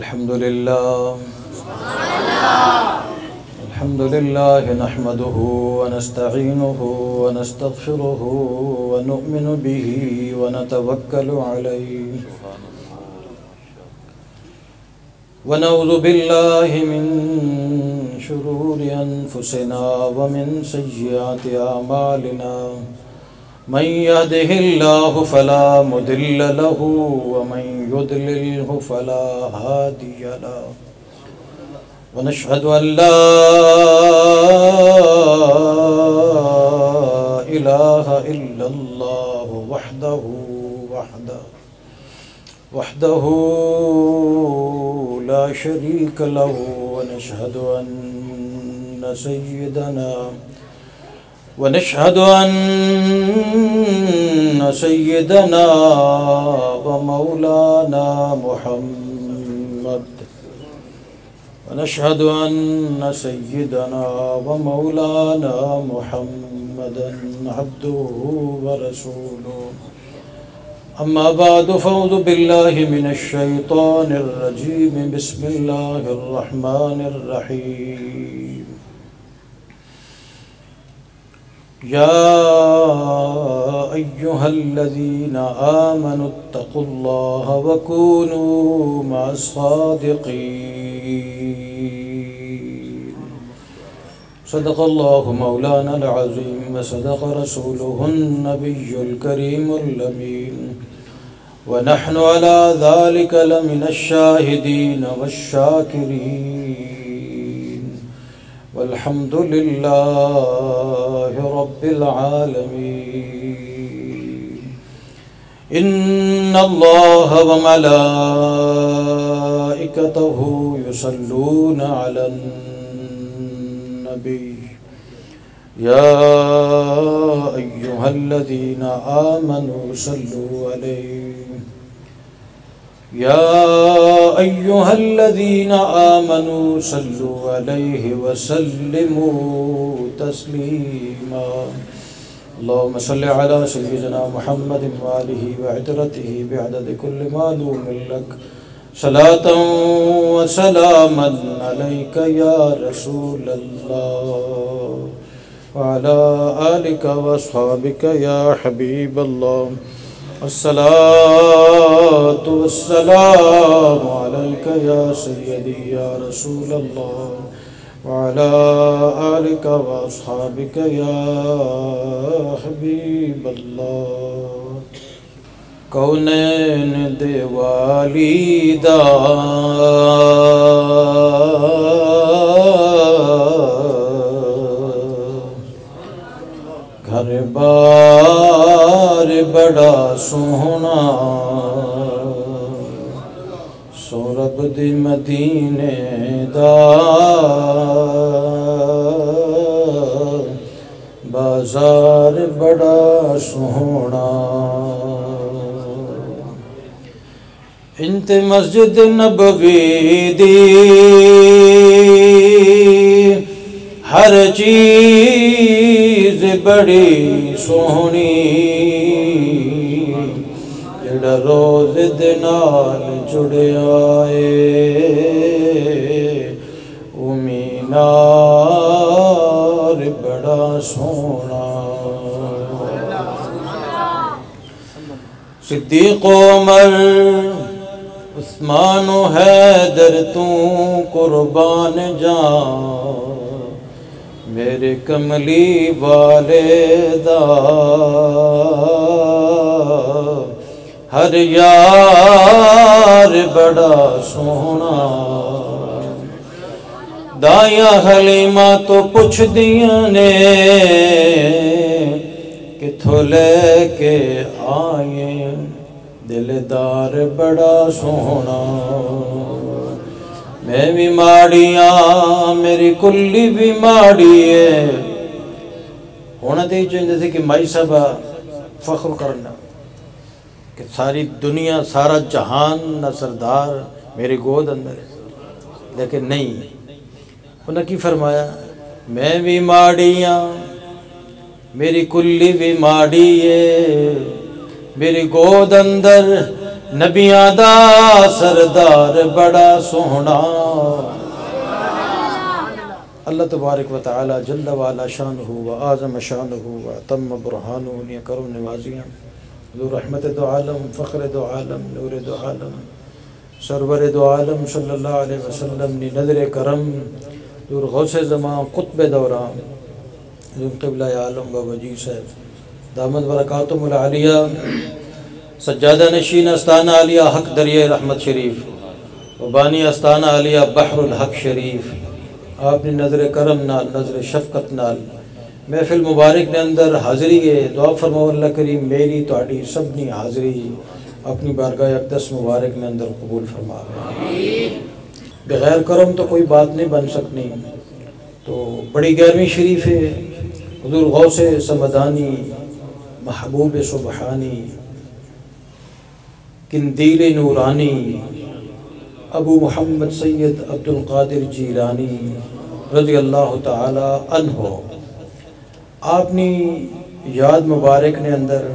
الحمد لله نحمده ونستعينه ونستغفره ونؤمن به ونتوكل عليه ونعوذ بالله من شرور أنفسنا ومن سيئات أعمالنا من يهده الله فلا مضل له ومن يضلله فلا هادي له ونشهد أن لا إله إلا الله وحده لا شريك له ونشهد أن سيدنا ومولانا محمد ونشهد أن سيدنا ومولانا محمدا عبده ورسوله أما بعد فأعوذ بالله من الشيطان الرجيم بسم الله الرحمن الرحيم يا أيها الذين آمنوا اتقوا الله وكونوا مع الصادقين صدق الله مولانا العظيم وصدق رسوله النبي الكريم الأمين ونحن على ذلك لمن الشاهدين والشاكرين والحمد لله رب العالمين إن الله وملائكته يصلون على النبي يا أيها الذين آمنوا صلوا عليه وسلموا تسليما اللهم صل على سيدنا محمد وآله وعترته بعدد كل معلوم لك صلاة وسلاما عليك يا رسول الله وعلى آلك وأصحابك يا حبيب الله الصلاة والسلام عليك يا سيدي يا رسول الله وعلى آلك وأصحابك يا حبيب الله کونین دے والیدا گھر بار بڑا سوہنا سورب دی مدینے دا بازار بڑا سوہنا انت مسجد نبوی دی ہر چیز بڑی سونی جڑا روز دے نال جڑیا او مینار بڑا سونا صدیق عمر عثمان و حیدر تو قربان جان میرے کملی والدہ ہر یار بڑا سونا دائیاں حلیمہ تو پوچھ دیاں نے کتھوں لے کے آئیں دلدار بڑا سونا میں بھی ماڑیاں میری کلی بھی ماڑی ہے ہونا تھی چاہیے تھے کہ مائی صاحبہ فخر کرنا کہ ساری دنیا سارا جہان نہ سردار میری گود اندر ہے لیکن نہیں انہوں نے کی فرمایا میں بھی ماڑیاں میری کلی بھی ماڑی ہے میری گود اندر نبیاں دا سردار بڑا سوہنا اللہ تبارک و تعالی جل والا شانہ و اعظم شانہ و تم برہانہ نے کرو نوازیاں ذو رحمت دو عالم فخر دو عالم نور دو عالم سرور دو عالم صلی اللہ علیہ وسلم نے نظر کرم ذو غوث زمان قطب دوران ذو قبلہ عالم و وجی صاحب دامت برکاتم العالیہ سجادہ نشین استانہ عالیہ حق دریائے رحمت شریف و بانی استانہ عالیہ بحر الحق شریف آپ نے نظر کرم نال نظر شفقت نال محفل مبارک نے اندر حاضری ہے دعا فرماؤ اللہ کریم میری تہاڈی سبنی حاضری اپنی بارگاہ اقدس مبارک نے اندر قبول فرما بغیر کرم تو کوئی بات نہیں بن سکنی تو بڑی 11ویں شریف ہے حضور غوث سمدانی محبوب سبحانی قندیل نورانی ابو محمد سید عبد القادر جیلانی رضی اللہ تعالی عنہ آپ نے یاد مبارک نے اندر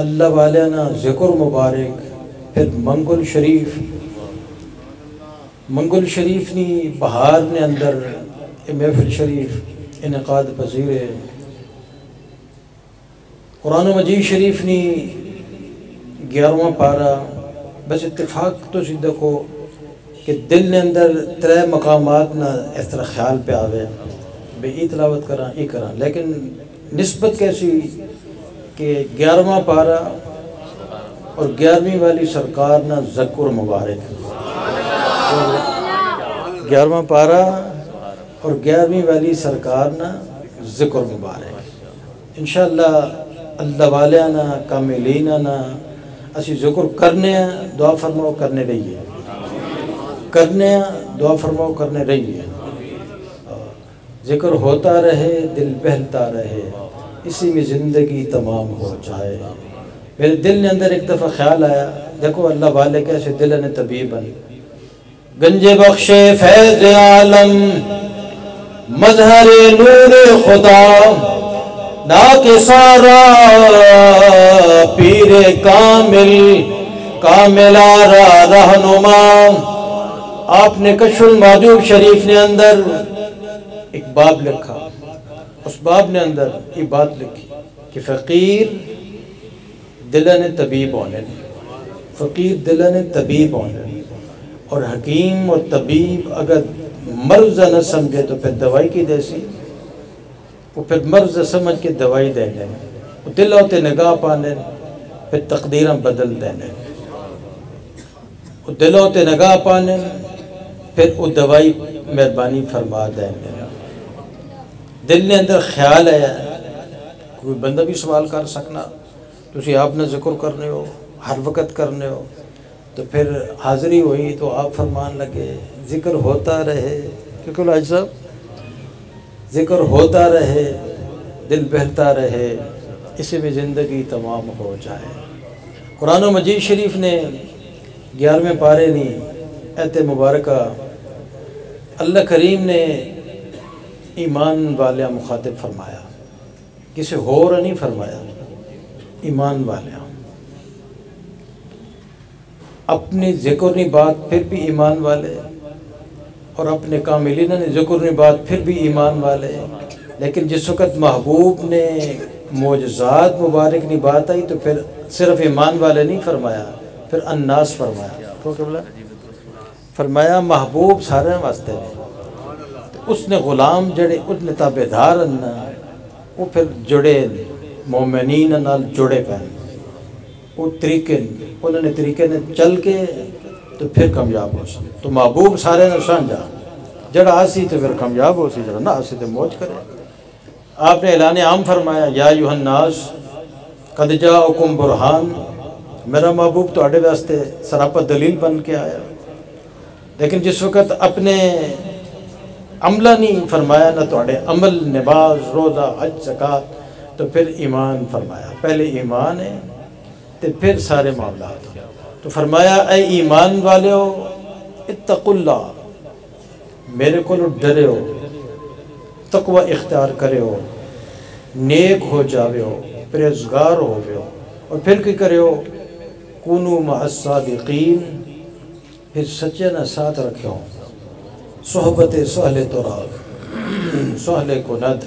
اللہ والیانا ذکر مبارک پھر منگل شریف نی بہار نے اندر محفل شریف انعقاد پذیر ہے قرآن مجید شریف نی 11واں پارہ بس اتفاق تو سیدھا کو کہ دل نے اندر 3 مقامات نہ اس طرح خیال پہ آوے بے ای تلاوت کراں ای کراں لیکن نسبت کیسی کہ 11واں پارہ اور 11ویں والی سرکار نہ ذکر مبارک 11واں پارہ اور 11ویں والی سرکار نہ ذکر مبارک انشاءاللہ اللہ والیانا کاملینانا اسی ذکر کرنے ہیں دعا فرماؤ کرنے رہیے کرنے ہیں دعا فرماؤ کرنے رہیے ذکر ہوتا رہے دل بہلتا رہے اسی میں زندگی تمام ہو جائے میرے دل نے اندر ایک دفعہ خیال آیا دیکھو اللہ والے کیسے دل نے طبیباً گنج بخش فیض عالم مظہر نور خدا ناک سارا پیر کامل آرا رہنما آپ نے کشف المحجوب شریف نے اندر ایک باب لکھا اس باب نے اندر یہ بات لکھی کہ فقیر دلن طبیب ہونے فقیر دلن طبیب ہونے اور حکیم اور طبیب اگر مرض نہ سمجھے تو پھر دوائی کی دیسی وہ پھر مرض سمجھ کے دوائی دینے وہ دل ہوتے نگاہ پانے پھر تقدیراں بدل دینے وہ دل ہوتے نگاہ پانے پھر وہ دوائی مہربانی فرما دینے دل نے اندر خیال ہے کوئی بندہ بھی سوال کر سکنا تسی آپ نے ذکر کرنے ہو ہر وقت کرنے ہو تو پھر حاضری ہوئی تو آپ فرمان لگے ذکر ہوتا رہے کیونکہ حاج صاحب ذکر ہوتا رہے دل بہلتا رہے اسی میں زندگی تمام ہو جائے قرآن و مجید شریف نے 11ویں پارے نی ایت مبارکہ اللہ کریم نے ایمان والیاں مخاطب فرمایا کسی اور نہیں فرمایا ایمان والیاں اپنی ذکر نہیں بات پھر بھی ایمان والے اور اپنے کاملین نے ذکر نہیں بات پھر بھی ایمان والے لیکن جس وقت محبوب نے معجزات مبارک نہیں بات آئی تو پھر صرف ایمان والے نہیں فرمایا پھر الناس فرمایا فرمایا محبوب سارے واسطے اس نے غلام جڑے اس نے تابعدار وہ پھر جڑے مومنین نال جڑے پہ وہ طریقے انہوں نے طریقے نے چل کے تو پھر کامیاب ہو سی تو محبوب سارے نے سانجا جڑا آسی تو پھر کامیاب ہو سی جڑا نہ آسی تو موج کرے آپ نے اعلان عام فرمایا یا ایھا الناس قد جاءکم برہان میرا محبوب تو اڈے واسطے سراپا دلیل بن کے آیا لیکن جس وقت اپنے عملہ نہیں فرمایا نہ تو اڈے عمل نماز روزہ حج زکوٰۃ تو پھر ایمان فرمایا پہلے ایمان ہے تو پھر سارے معاملات تو فرمایا اے ایمان والے ہو اتقوا اللہ میرے کو ڈرے ہو تقوی اختیار کرے ہو نیک ہو جاوے ہو پرہیزگار ہو گئے ہو اور پھر کی کرے ہو کونو مع الصادقین، پھر سچے نہ ساتھ رکھو، صحبت سہل ترا سہل کند،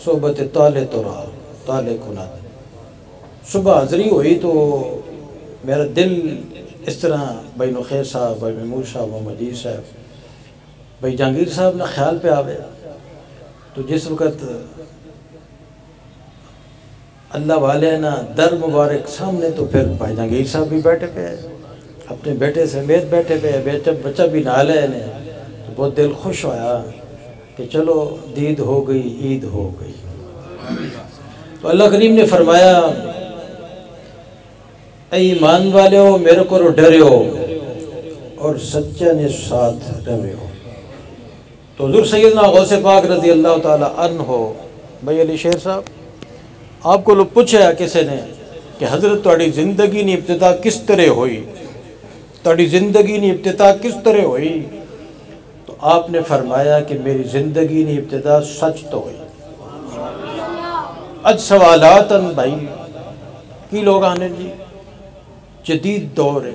صحبت تال ترا تال کند۔ صبح حاضری ہوئی تو میرا دل اس طرح بھائی نخیر صاحب، بھائی محمود صاحب، محمد مجید صاحب، بھائی جہانگیر صاحب نہ خیال پہ آوے۔ تو جس وقت اللہ والے نا در مبارک سامنے، تو پھر بھائی جہانگیر صاحب بھی بیٹھے پہ اپنے بیٹے سمیت بیٹھے پہ، بچہ بھی نال ہے نے، تو بہت دل خوش ہوا کہ چلو دید ہو گئی، عید ہو گئی۔ تو اللہ کریم نے فرمایا اے ایمان والے ہو میرے کو ڈرے ہو اور سچے نے ساتھ رہے ہو۔ تو حضور سیدنا غوث پاک رضی اللہ تعالی عنہ بھائی علی شیر صاحب، آپ کو لوگ پوچھا کسی نے کہ حضرت تہاڈی زندگی نے ابتدا کس طرح ہوئی، تہاڈی زندگی نے ابتدا کس طرح ہوئی؟ تو آپ نے فرمایا کہ میری زندگی نے ابتدا سچ تو ہوئی۔ اج سوالات بھائی کی لوگ آنے جی، جدید دور ہے،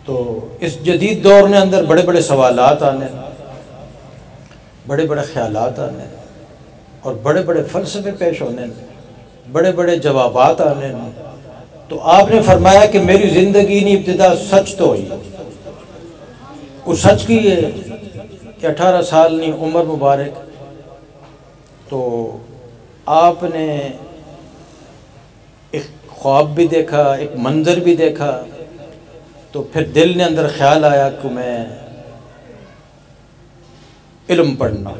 تو اس جدید دور نے اندر بڑے بڑے سوالات آنے، بڑے بڑے خیالات آنے، اور بڑے بڑے فلسفے پیش ہونے، بڑے بڑے جوابات آنے۔ تو آپ نے فرمایا کہ میری زندگی نے ابتدا سچ تو ہوئی۔ وہ سچ کی ہے کہ 18 سال نہیں عمر مبارک، تو آپ نے ایک خواب بھی دیکھا، ایک منظر بھی دیکھا، تو پھر دل نے اندر خیال آیا کہ میں علم پڑھنا،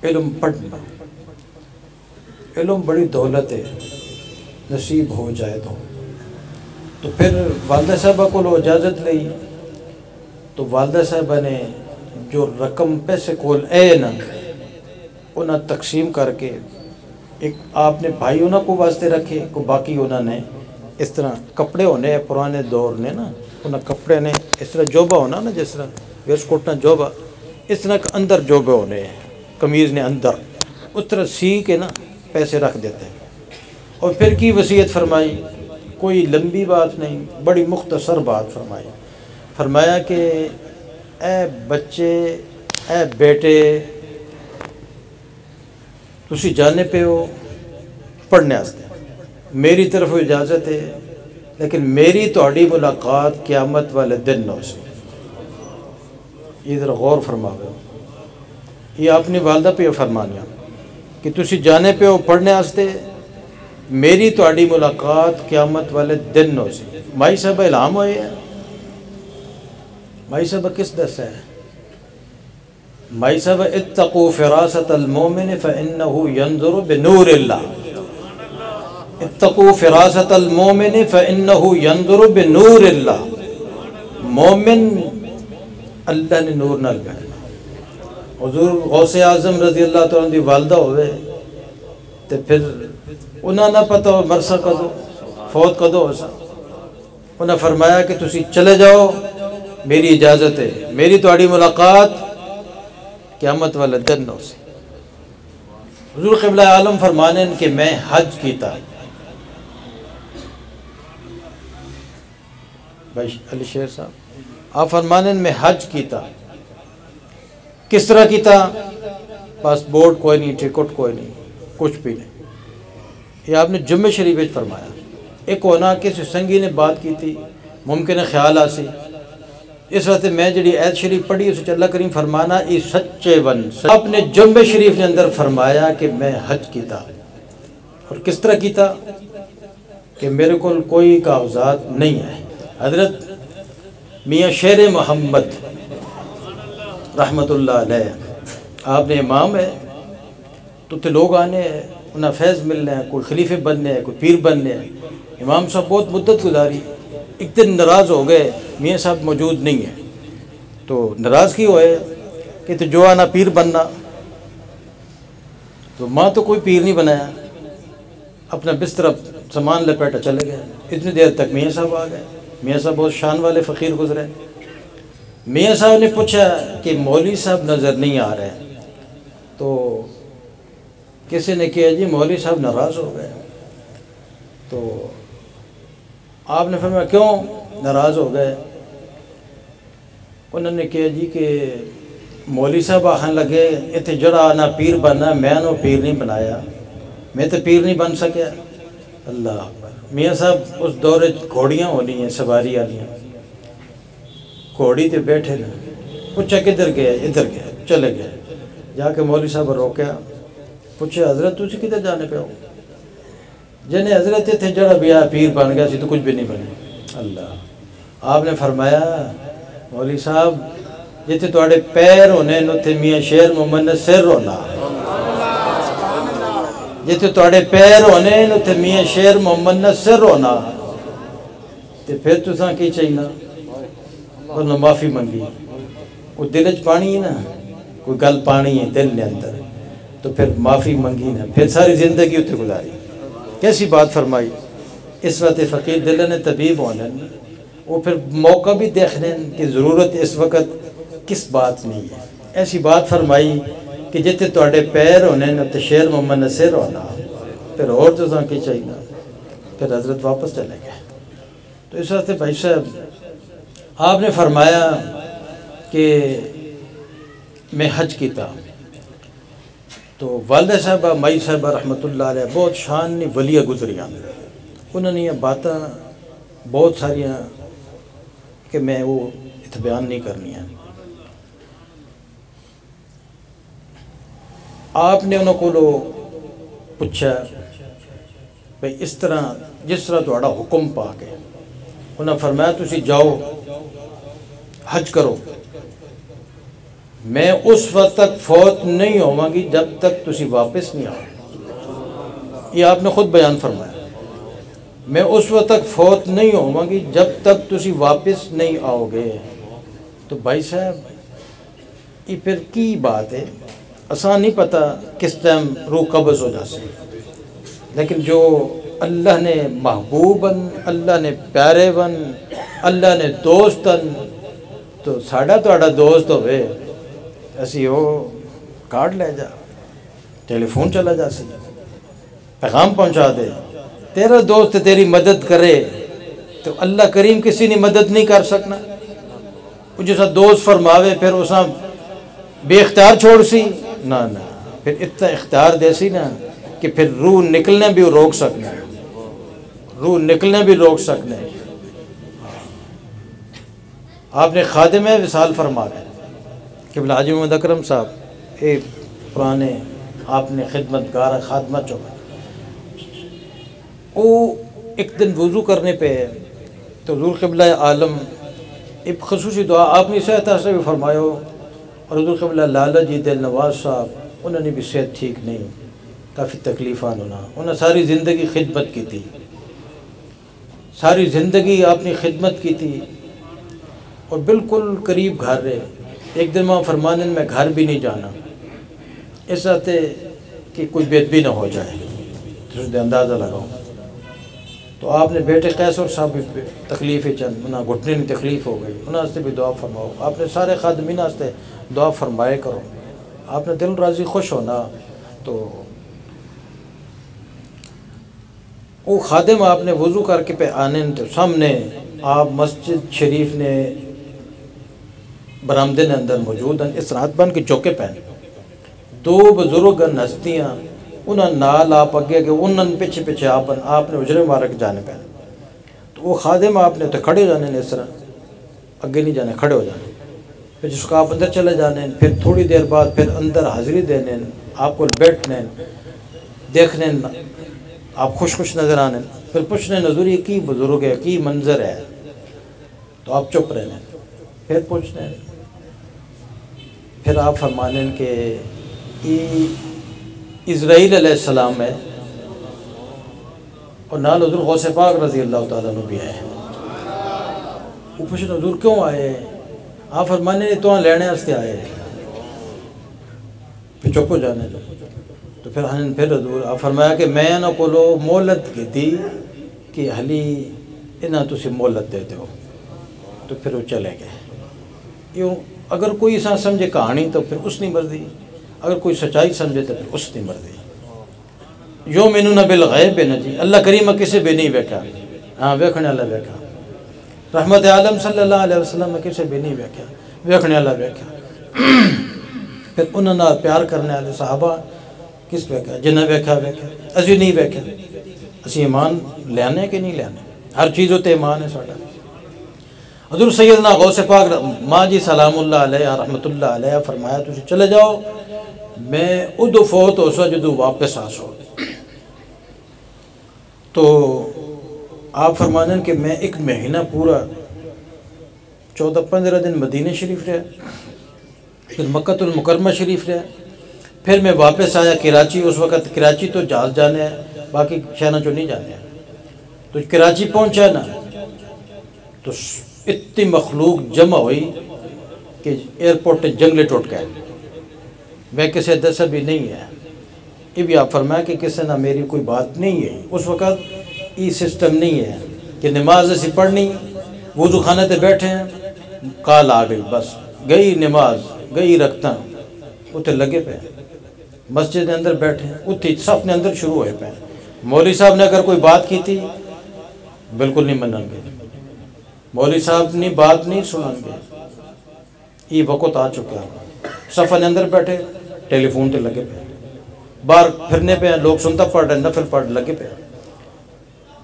علم پڑھنا، علم بڑی دولت ہے، نصیب ہو جائے تو پھر والدہ صاحبہ کو لو اجازت لئی، تو والدہ صاحبہ نے جو رقم پیسے کول اے نا انہاں تقسیم کر کے، ایک آپ نے بھائی انہاں کو واسطے رکھے کو، باقی انہاں نے اس طرح کپڑے ہونے پرانے دور نے نا، انہاں کپڑے نے اس طرح جوبہ ہونا نا، جس طرح ویس کوٹنا جوبہ، اس طرح اندر جوبے ہونے ہیں، قمیض نے اندر اس طرح سی کے نا پیسے رکھ دیتے ہیں۔ اور پھر کی وصیت فرمائی، کوئی لمبی بات نہیں، بڑی مختصر بات فرمائی، فرمایا کہ اے بچے، اے بیٹے، تسی جانے پہ ہو پڑھنے آستے، میری طرف اجازت ہے، لیکن میری تہاڈی ملاقات قیامت والے دن نہ ہو سی۔ یہ ذرا غور فرما گئے، یہ اپنی والدہ پہ فرمانیا کہ تسی جانے پہ ہو پڑھنے آستے، میری تہاڈی ملاقات قیامت والے دن نہ ہو سی۔ مائی صاحب الہام ہوئے ہیں، مائی صاحب کس دس ہے؟ مائی صاحب اتقوا فراست المومن فإنه ينظر بنور اللہ، اتقوا فراست المومن فإنه ينظر بنور اللہ، مومن اللہ نے نور نال بیٹھنا۔ حضور غوث اعظم رضی اللہ تعالیٰ دی والدہ ہوئے تو پھر انہاں نہ پتہ ہو مرسا کدو فوت کدو ہو سا، انہاں فرمایا کہ تسی چلے جاؤ، میری اجازت ہے، میری تہاڈی ملاقات قیامت والا دن نہ ہو سی۔ حضور قبلہ عالم فرمانے کہ میں حج کیتا، بھائی علی شیر صاحب آپ فرمانے میں حج کیتا، کس طرح کیتا؟ پاسپورٹ کوئی نہیں، ٹکٹ کوئی نہیں، کچھ بھی نہیں۔ یہ آپ نے جمعہ شریف میں فرمایا۔ ایک ہونا کسی سنگی نے بات کی تھی، ممکن ہے خیال آسی، اس وقت میں جڑی عید شریف پڑھی اس اللہ کریم فرمانا ای سچے ون، آپ نے جمعہ شریف نے اندر فرمایا کہ میں حج کیتا، اور کس طرح کیتا کہ میرے کو کوئی کاغذات نہیں ہے۔ حضرت میاں شیر محمد رحمت اللہ علیہ آپ نے امام ہے، تو تے لوگ آنے ہیں، انہیں فیض ملنے ہیں، کوئی خلیفے بننے ہیں، کوئی پیر بننے ہیں۔ امام صاحب بہت مدت گزاری، ایک دن ناراض ہو گئے، میاں صاحب موجود نہیں ہیں، تو ناراض کی ہوئے کہ تو جو آنا پیر بننا، تو ماں تو کوئی پیر نہیں بنایا، اپنا بستر سامان لپیٹا چلے گئے۔ اتنی دیر تک میاں صاحب آ گئے، میاں صاحب بہت شان والے فقیر گزرے۔ میاں صاحب نے پوچھا کہ مولوی صاحب نظر نہیں آ رہے، تو کسی نے کہا جی مولوی صاحب ناراض ہو گئے، تو آپ نے فرمایا کیوں ناراض ہو گئے؟ انہوں نے کہا جی کہ مولوی صاحب آخر لگے اتنے جڑا نہ پیر بننا، میں نو پیر نہیں بنایا، میں تو پیر نہیں بن سکیا۔ اللہ اکبر۔ میاں صاحب اس دورے گھوڑیاں ہونی ہیں سواری والی، گھوڑی تے بیٹھے نا، پوچھا کدھر گئے؟ ادھر گئے، چلے گئے۔ جا کے مولوی صاحب روکیا، پوچھا حضرت تسی کدھر جانے پہ ہو؟ جنہیں حضرت اتنے جڑا بیا پیر بن گیا سی تو کچھ بھی نہیں بنے۔ اللہ۔ آپ نے فرمایا مولوی صاحب جتنے تواڈے پیر ہونے اتنے میاں شیر محمد نے سر ہونا، جتنے تواڈے پیر ہونے اتنے میاں شیر محمد نے سر ہونا۔ تو پھر تساں کی چاہیے؟ انہوں معافی منگی۔ وہ دل چ پانی ہے نا، کوئی گل پانی ہے دل نے اندر، تو پھر معافی منگی نا، پھر ساری زندگی اتنے گزاری۔ کیسی بات فرمائی۔ اس وقت فقیر دل نے طبیب ہونے، وہ پھر موقع بھی دیکھنے کہ ضرورت اس وقت کس بات نہیں ہے۔ ایسی بات فرمائی کہ جتنے تواڈے پیر ہونے تے شیر محمد نے سر ہونا۔ پھر اور تو کی چاہیے؟ پھر حضرت واپس چلے گئے۔ تو اس وقت بھائی صاحب آپ نے فرمایا کہ میں حج کیتا، تو والدہ صاحبہ مائی صاحبہ رحمۃ اللہ علیہ بہت شان ولیہ گزریاں، انہوں نے یہ باتیں بہت ساریاں کہ میں وہ اتنے بیان نہیں کرنی ہیں۔ آپ نے انہوں کو پوچھا بھئی اس طرح جس طرح تہاڈا حکم پا کے، انہوں نے فرمایا تسی جاؤ حج کرو، میں اس وقت تک فوت نہیں ہوں گی جب تک تسی واپس نہیں آؤ۔ یہ آپ نے خود بیان فرمایا، میں اس وقت تک فوت نہیں ہوں گی جب تک تسی واپس نہیں آؤ گے۔ تو بھائی صاحب یہ پھر کی بات ہے؟ آسان نہیں پتہ کس ٹائم روح قبض ہو جاسی، لیکن جو اللہ نے محبوباً، اللہ نے پیارے بن، اللہ نے دوستاً، تو ساڑا تہاڈا دوست ہوئے اسی وہ کارڈ لے جا، ٹیلی فون چلا جا سی، پیغام پہنچا دے۔ تیرا دوست تیری مدد کرے تو اللہ کریم کسی نے مدد نہیں کر سکنا۔ وہ جیسا دوست فرماوے پھر اساں بے اختیار چھوڑ سی نہ، پھر اتنا اختیار دے سی نا کہ پھر روح نکلنے بھی روک سکنا، روح نکلنے بھی روک سکنا۔ آپ نے خادم وصال فرمایا کہ بلا حاجی محمد اکرم صاحب ایک پرانے آپ نے خدمت گار خادمت چوکا، وہ ایک دن وضو کرنے پہ تو حضور قبلہ عالم ایک خصوصی دعا آپ نے صحت سے بھی فرمایا، اور حضور قبلہ لالا جی دل نواز صاحب انہوں نے بھی صحت ٹھیک نہیں، کافی تکلیفان ہونا، انہوں نے ساری زندگی خدمت کی تھی، ساری زندگی آپ نے خدمت کی تھی، اور بالکل قریب گھر رہے۔ ایک دن وہاں فرمانے میں گھر بھی نہیں جانا، اس آتے کہ کوئی بے ادبی نہ ہو جائے، تو دے اندازہ لگاؤں۔ تو آپ نے بیٹے قیصر صاحب بھی تکلیف چند، انہاں گھٹنے کی تکلیف ہو گئی، انہاں سے بھی دعا فرماؤ۔ آپ نے سارے خادمین سے دعا فرمائے کرو، آپ نے دل راضی خوش ہونا۔ تو وہ خادم آپ نے وضو کر کے پہ آنے تو سامنے آپ مسجد شریف نے برآمدے نے اندر موجود ہیں، اس رات بن کے چوکے پہن دو بزرگ ہستیاں، انہاں نال آپ اگے کہ انہاں پیچھے پیچھے آپ نے اجرے مبارک جانے پہ، تو وہ خادم آپ نے تو کھڑے ہو جانے، اس طرح اگے نہیں جانے، کھڑے ہو جانے، پھر جس کو آپ اندر چلے جانے، پھر تھوڑی دیر بعد پھر اندر حاضری دینے، آپ کو بیٹھنے دیکھنے، آپ خوش خوش نظر آنے، پھر پوچھنے نظر یہ کی بزرگ ہے، کی منظر ہے، تو آپ چپ رہنے، پھر پوچھنے، پھر آپ فرمانے کہ اسرائیل علیہ السلام ہے، اور نال حضور غوث پاک رضی اللہ تعالیٰ عنہ بھی آئے۔ وہ پوچھنے حضور کیوں آئے؟ آپ فرمانے تو لینے واسطے آئے، پھر چپ ہو جانے۔ تو پھر حضور آپ فرمایا کہ میں انہوں کو مہلت کی تھی کہ حلی انہاں تسی مہلت دیتے ہو، تو پھر وہ چلے گئے۔ یوں اگر کوئی ایسا سمجھے کہانی تو پھر اس نہیں مرضی، اگر کوئی سچائی سمجھے تو پھر اس نہیں مرضی۔ یومنون بالغیب ہے نا جی، اللہ کریم کسے بھی نہیں بیٹھا، ہاں ویکھنے والا ویکھا، رحمت عالم صلی اللہ علیہ وسلم میں کسی بھی نہیں ویکھیا، ویکھنے والا ویکھا۔ پھر انہوں نے پیار کرنے والے صحابہ کس ویکھا؟ جنہیں ویکھا ویکھا، اسی نہیں ویکھا، اسی ایمان لیانے کہ نہیں لیانے؟ ہر چیز ہوتے ایمان ہے ساڈا۔ حضور سیدنا غوث پاک ماں جی سلام اللہ علیہ رحمت اللہ علیہ فرمایا تسی چلے جاؤ، میں ادو فوت ہو سا جدو واپس آ سو۔ تو آپ فرمانے کہ میں ایک مہینہ پورا 14-15 دن مدینہ شریف رہا، پھر مکہ المکرمہ شریف رہا، پھر میں واپس آیا کراچی۔ اس وقت کراچی تو جہاز جانے ہیں، باقی شہروں چوں نہیں جانے ہیں۔ تو کراچی پہنچا نا تو اتنی مخلوق جمع ہوئی کہ ایئرپورٹ جنگلے ٹوٹ گئے، میں کسی دسا بھی نہیں ہے۔ یہ بھی آپ فرمایا کہ کسی نہ میری کوئی بات نہیں ہے۔ اس وقت یہ سسٹم نہیں ہے کہ نماز ایسی پڑھنی، وضو خانے تے بیٹھے ہیں، کال آ گئی، بس گئی نماز، گئی رکھتا، اتنے لگے پہ مسجد کے اندر بیٹھے ہیں، اتنی صف نے اندر شروع ہوئے پہ۔ مولوی صاحب نے اگر کوئی بات کی تھی بالکل نہیں منن گے، مولوی صاحب نے بات نہیں سنن گے۔ یہ وقت آ چکا، صف نے اندر بیٹھے، ٹیلی فون تے لگے پہ، باہر پھرنے پہ لوگ سنتا پڑھ رہے، نفل پڑھ لگے پہ،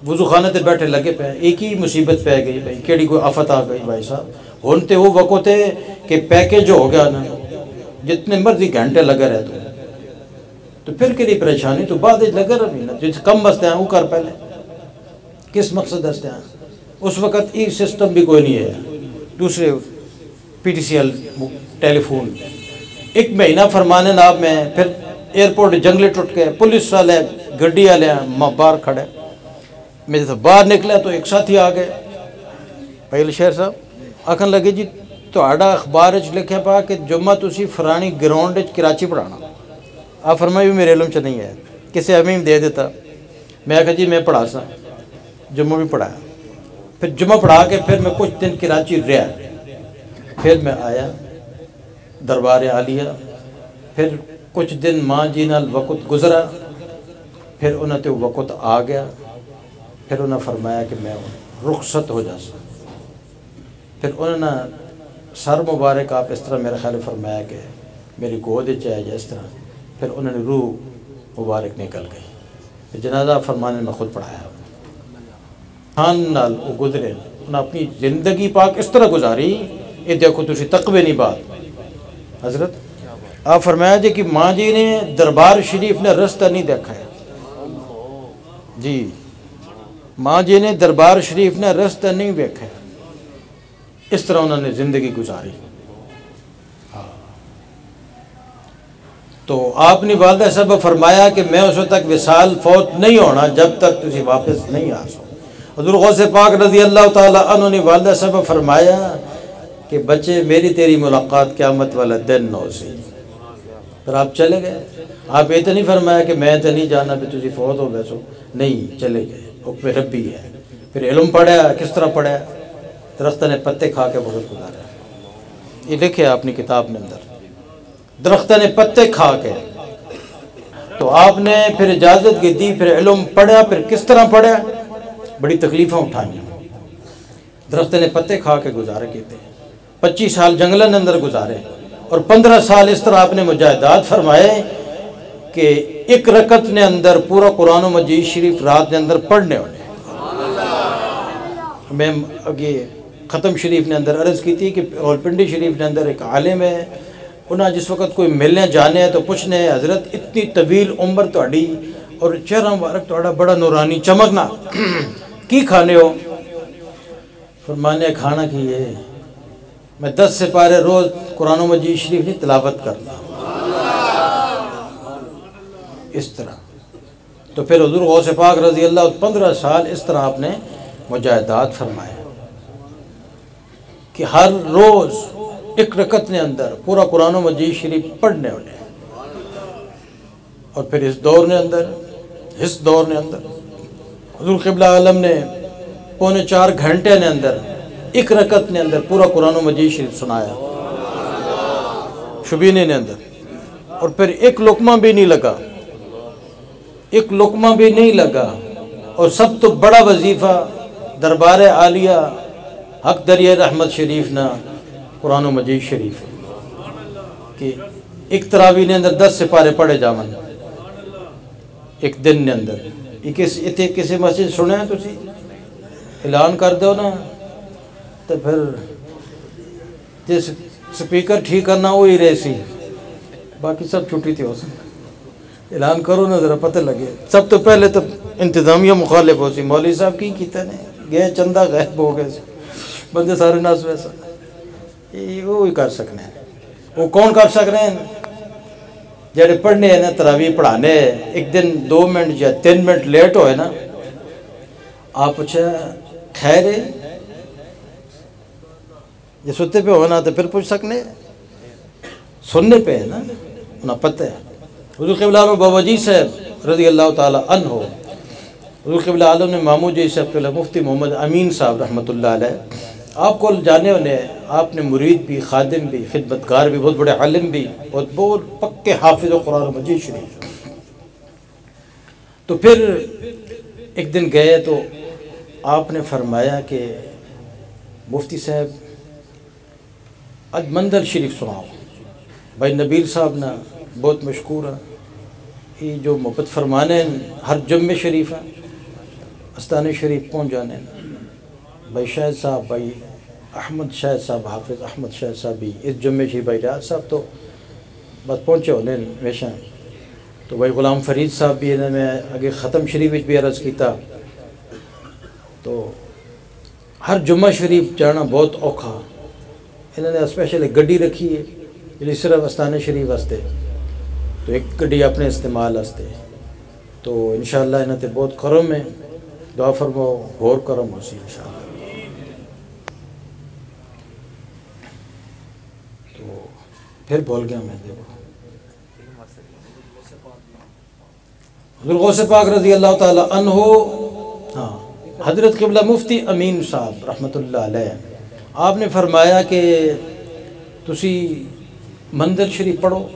وضو خانے تے بیٹھے لگے پہ۔ ایک ہی مصیبت پہ گئی بھائی، کیڑی کوئی آفت آ گئی بھائی صاحب۔ ہونتے وہ وقت ہے کہ پیکج ہو گیا نا، جتنے مرضی گھنٹے لگا رہے تو پھر کے لیے پریشانی تو بعد لگا رہی نا، جس کم بستے ہیں وہ کر پہلے کس مقصد دستے ہیں۔ اس وقت ای سسٹم بھی کوئی نہیں ہے، دوسرے پی ٹی سی ایل ٹیلی فون۔ ایک مہینہ فرمانے ناب میں، پھر ایئرپورٹ جنگلے ٹوٹ کے، پولیس والے گڈی والے باہر کھڑے، میں جب باہر نکلا تو ایک ساتھی آ گئے، پہلے شہر صاحب آکھن لگے جی تہاڈا اخبار وچ لکھیا پا کہ جمعہ تسی فرانی گراؤنڈ وچ کراچی پڑھانا۔ آپ فرمایا بھی میرے علم چ نہیں ہے، کسی امیم دے دیتا۔ میں کہا جی میں پڑھا سا، جمعہ بھی پڑھایا، پھر جمعہ پڑھا کے پھر میں کچھ دن کراچی رہا، پھر میں آیا دربار عالیہ، پھر کچھ دن ماں جی نال وقت گزرا، پھر انہوں تے وقت آ گیا، پھر انہوں نے فرمایا کہ میں رخصت ہو جا سا۔ پھر انہوں نے سر مبارک آپ اس طرح میرے خیال فرمایا کہ میری گود چاہے جا اس طرح، پھر انہوں نے روح مبارک نکل گئی۔ پھر جنازہ فرمانے میں خود پڑھایا، خان نال وہ گزرے، انہوں نے اپنی زندگی پاک اس طرح گزاری۔ یہ دیکھو تسی تقوی نہیں بات حضرت آپ فرمایا جی کہ ماں جی نے دربار شریف نے رستہ نہیں دیکھا ہے جی، ماں جی نے دربار شریف نے رستہ نہیں دیکھا ہے، اس طرح انہوں نے زندگی گزاری۔ تو آپ نے والدہ صاحب فرمایا کہ میں اس وقت تک وصال فوت نہیں ہونا جب تک تجھے واپس نہیں آ سو۔ حضور غوث پاک رضی اللہ تعالیٰ عنہ نے والدہ صاحب فرمایا کہ بچے میری تیری ملاقات قیامت والا دن نہ ہو سی۔ پھر آپ چلے گئے، آپ یہ تو نہیں فرمایا کہ میں تو نہیں جانا بھی تجھے فوت ہو بیسو، نہیں، چلے گئے، حکم ربی ہے۔ پھر علم پڑھا، کس طرح پڑھا؟ درختہ نے پتے کھا کے بہت گزارا، یہ لکھے اپنی کتاب میں اندر، درختہ نے پتے کھا کے۔ تو آپ نے پھر اجازت کی دی، پھر علم پڑھا، پھر کس طرح پڑھا؟ بڑی تکلیفیں اٹھائیں، درختہ نے پتے کھا کے گزارے کیتے، 25 سال جنگلوں نے اندر گزارے، اور 15 سال اس طرح آپ نے مجاہدات فرمائے کہ ایک رکعت نے اندر پورا قرآن و مجید شریف رات نے اندر پڑھنے ہونے۔ میں آگے ختم شریف نے اندر عرض کی تھی کہ راولپنڈی شریف نے اندر ایک عالم ہے، انہاں جس وقت کوئی ملنے جانے ہیں تو پوچھنے حضرت اتنی طویل عمر تہاڈی اور چہرہ مبارک تہاڈا بڑا نورانی چمکنا، کی کھانے ہو؟ فرمانے کھانا کی ہے میں 10 سپارے روز قرآن و مجید شریف کی تلاوت کرتا ہوں، اس طرح۔ تو پھر حضور غوث پاک رضی اللہ 15 سال اس طرح آپ نے مجاہدات فرمائے کہ ہر روز ایک رکعت نے اندر پورا قرآن و مجید شریف پڑھنے ہونے۔ اور پھر اس دور نے اندر حضور قبلہ عالم نے 3.25 گھنٹے نے اندر ایک رکعت نے اندر پورا قرآن و مجید شریف سنایا شبینے نے اندر، اور پھر ایک لقمہ بھی نہیں لگا، اور سب تو بڑا وظیفہ دربار عالیہ حق دریا رحمت شریف نا قرآن و مجید شریف کہ ایک تراویح نے اندر 10 سپارے پڑھے جاون ایک دن نے اندر یہ کسی مسجد سنے ہیں تسی اعلان کر دو نا تو پھر جس سپیکر ٹھیک کرنا وہی رہے سی باقی سب چھٹی تھی ہو سکتا اعلان کرو نا ذرا پتہ لگے سب تو پہلے تو انتظامیہ مخالف ہو سی مولوی صاحب کی کیتا نے گئے چندہ غیب ہو گئے بندے سارے ناس ویسا وہی کر سکنے ہیں وہ کون کر سکنے ہیں جڑے پڑھنے ہیں نا تراویح پڑھانے ایک دن 2 منٹ یا 3 منٹ لیٹ ہوئے نا آپ پوچھا خیر ہے جی ستے پہ ہونا تو پھر پوچھ سکنے سننے پہ ہے نا انہیں پتہ ہے حضور قبلہ عالم بابا جی صاحب رضی اللہ تعالی عنہ حضور قبلہ عالم نے مامو جی صاحب قبلہ مفتی محمد امین صاحب رحمۃ اللہ علیہ آپ کو جانے ہونے آپ نے مرید بھی خادم بھی خدمتگار بھی بہت بڑے عالم بھی اور بہت پکے حافظ و قرآن مجید شریف تو پھر ایک دن گئے تو آپ نے فرمایا کہ مفتی صاحب اج منزل شریف سناؤ بھائی نبیل صاحب نا بہت مشکور ہے یہ جو محبت فرمانے ہر جمعے شریف ہے استانے شریف پہنچ جانے بھائی شاہد صاحب بھائی احمد شاہد صاحب حافظ احمد شاہد صاحب بھی اس جمعے شریف بھائی ریاض صاحب تو بس پہنچے ہونے ہمیشہ تو بھائی غلام فرید صاحب بھی انہوں نے اگے ختم شریف بھی عرض کیتا تو ہر جمعہ شریف جانا بہت اوکھا انہوں نے اسپیشل ایک گڈی رکھی ہے جی صرف استانے شریف واسطے تو ایک گڈی اپنے استعمال واسطے تو انشاءاللہ انہوں نے بہت کرم ہے دعا فرماؤ اور کرم ہو سی انشاءاللہ تو پھر بول گیا میں دیکھو حضور غوث پاک رضی اللہ تعالی عنہ ہاں حضرت قبلہ مفتی امین صاحب رحمۃ اللہ علیہ آپ نے فرمایا کہ تسی منزل شریف پڑھو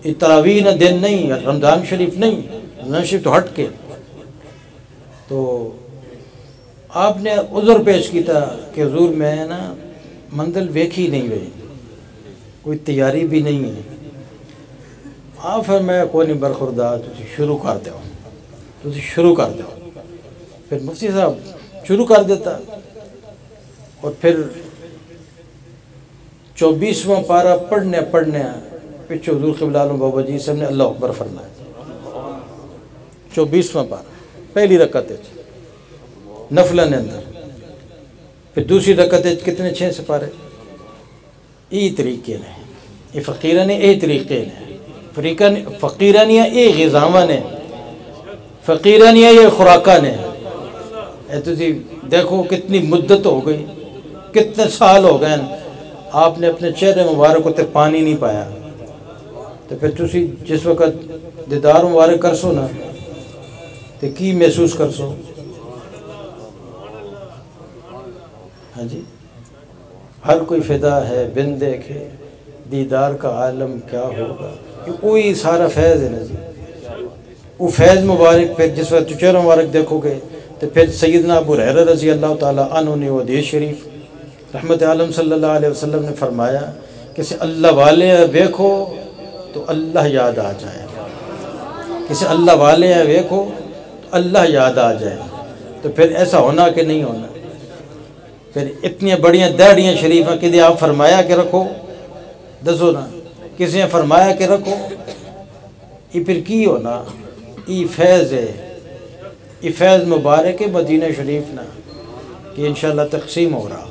یہ تراویح نہ دن نہیں رمضان شریف نہیں رمضان شریف تو ہٹ کے تو آپ نے عذر پیش کیتا کہ حضور میں نا منزل ویکھی نہیں ہوئی کوئی تیاری بھی نہیں ہے آپ فرمایا کوئی نہیں برخوردار تسی شروع کر دو تسی شروع کر دو پھر مفتی صاحب شروع کر دیتا اور پھر 24واں پارہ پڑھنے پچھو حضور قبلہ عالم بابا جی صاحب نے اللہ اکبر فرمایا 24واں پارہ پہلی رکعت ہے نفلہ نے اندر پھر دوسری رکعت ہے کتنے 6 سپارے یہ طریقے نے یہ فقیرہ نے یہ طریقے نے فقیرہ نے یہ غذاواں نے فقیرہ نے یہ خوراکاں نے تسی دیکھو کتنی مدت ہو گئی کتنے سال ہو گئے آپ نے اپنے چہرے مبارک کو تے پانی نہیں پایا تو پھر تسی جس وقت دیدار مبارک کرسو نا تو کی محسوس کرسو ہاں جی ہر کوئی فدا ہے بن دیکھے دیدار کا عالم کیا ہوگا وہی سارا فیض ہے نا جی وہ فیض مبارک پھر جس وقت چہرہ مبارک دیکھو گے تو پھر سیدنا ابو ہریرہ رضی اللہ تعالیٰ عنہ نے وہ حدیث شریف رحمت عالم صلی اللہ علیہ وسلم نے فرمایا کسی اللہ والے ویکھو تو اللہ یاد آ جائے کسی اللہ والے ویکھو تو اللہ یاد آ جائے تو پھر ایسا ہونا کہ نہیں ہونا پھر اتنی بڑیاں دہڑیاں شریفیں کدی آپ فرمایا کہ رکھو دسو نا کسی نے فرمایا کہ رکھو یہ پھر کی ہونا یہ فیض ہے یہ فیض مبارک مدینہ شریف نا کہ انشاءاللہ تقسیم ہو رہا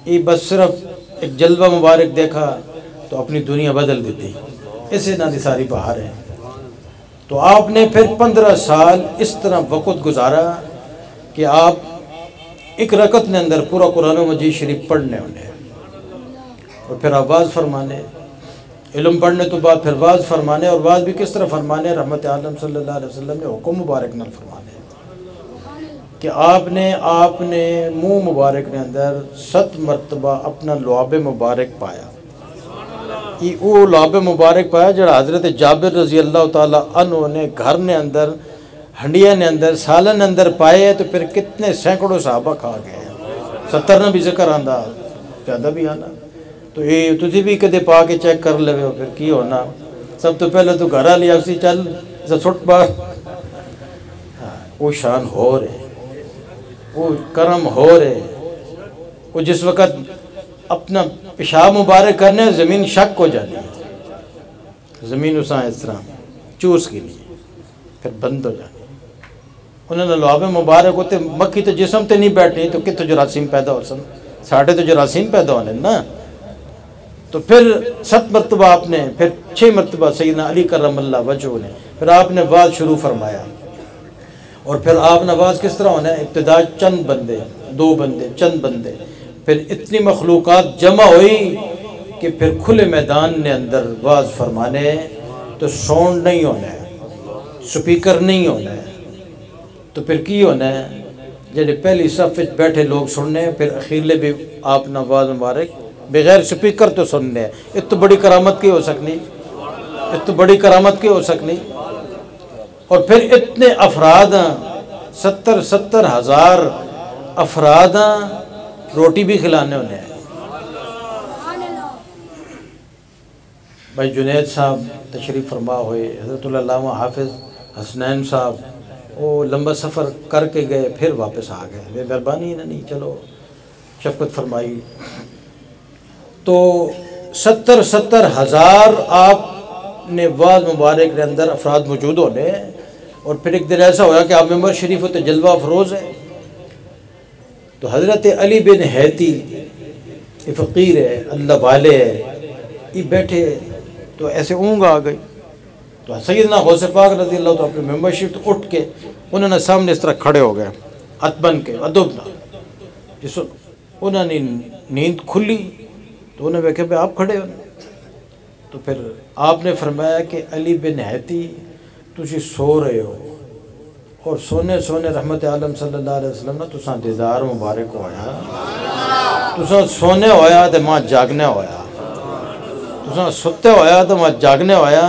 یہ بس صرف ایک جلوہ مبارک دیکھا تو اپنی دنیا بدل دیتی اسے نہ دی ساری بہار ہے تو آپ نے پھر 15 سال اس طرح وقت گزارا کہ آپ ایک رکعت نے اندر پورا قرآن مجید شریف پڑھنے ہونے اور پھر آواز فرمانے علم پڑھنے تو بعد پھر واز فرمانے اور واز بھی کس طرح فرمانے رحمت عالم صلی اللہ علیہ وسلم نے حکم مبارک نہ فرمانے کہ آپ نے منہ مبارک نے اندر 7 مرتبہ اپنا لعاب مبارک پایا یہ وہ لعاب مبارک پایا جڑا حضرت جابر رضی اللہ تعالیٰ عنہ نے گھر نے اندر ہنڈیا نے اندر سالن اندر پائے تو پھر کتنے سینکڑوں صحابہ کھا گئے 70 نہ بھی ذکر آندا زیادہ بھی آنا تو یہ تسی بھی کدے پا کے چیک کر لے پھر کی ہونا سب تو پہلے تو گھر والی اسی چل سٹ بار وہ شان ہو رہے وہ کرم ہو رہے وہ جس وقت اپنا پیشاب مبارک کرنے زمین شک ہو جاتی ہے زمین اساں اس طرح چوس کے لیے پھر بند ہو جاتی انہوں نے لعاب مبارک ہوتے مکھی تو جسم تے نہیں بیٹھنی تو کتوں جراثیم پیدا ہو سن ساڑھے تو جراثیم پیدا ہونے نا تو پھر 7 مرتبہ آپ نے پھر 6 مرتبہ سیدنا علی کرم اللہ وجہ نے پھر آپ نے واز شروع فرمایا اور پھر آپ نے واز کس طرح ہونا ہے ابتدا چند بندے 2 بندے چند بندے پھر اتنی مخلوقات جمع ہوئی کہ پھر کھلے میدان نے اندر واز فرمانے تو ساؤنڈ نہیں ہونا ہے سپیکر نہیں ہونا ہے تو پھر کی ہونا ہے جڑے پہلی صف بیٹھے لوگ سننے پھر اخیرلے بھی آپ نے واز مبارک بغیر سپیکر تو سننے اس تو بڑی کرامت کی ہو سکنی اس تو بڑی کرامت کی ہو سکنی اور پھر اتنے افراد 70 ہزار افراد روٹی بھی کھلانے ہونے ہیں بھائی جنید صاحب تشریف فرما ہوئے حضرت علامہ حافظ حسنین صاحب وہ لمبا سفر کر کے گئے پھر واپس آ گئے بے مہربانی نہیں چلو شفقت فرمائی تو 70 ہزار آپ نے واز مبارک کے اندر افراد موجود ہونے اور پھر ایک دن ایسا ہوا کہ آپ ممبر شریف ہوتے جلوہ افروز ہے تو حضرت علی بن حیتی یہ فقیر ہے اللہ والے ہے یہ بیٹھے تو ایسے اونگ آ گئی تو سیدنا غوث پاک رضی اللہ تو اپنے ممبر شریف تو اٹھ کے انہوں نے سامنے اس طرح کھڑے ہو گئے اتبن کے ادبنا جس انہوں نے نیند کھلی تو انہوں نے کہا آپ کھڑے ہو تو پھر آپ نے فرمایا کہ علی بن حیتی تسی سو رہے ہو اور سونے رحمت عالم صلی اللہ علیہ وسلم نے تساں دیدار مبارک ہویا تساں سونے ہویا تو ماں جاگنے ہویا تساں ستے ہویا تو ماں جاگنے ہویا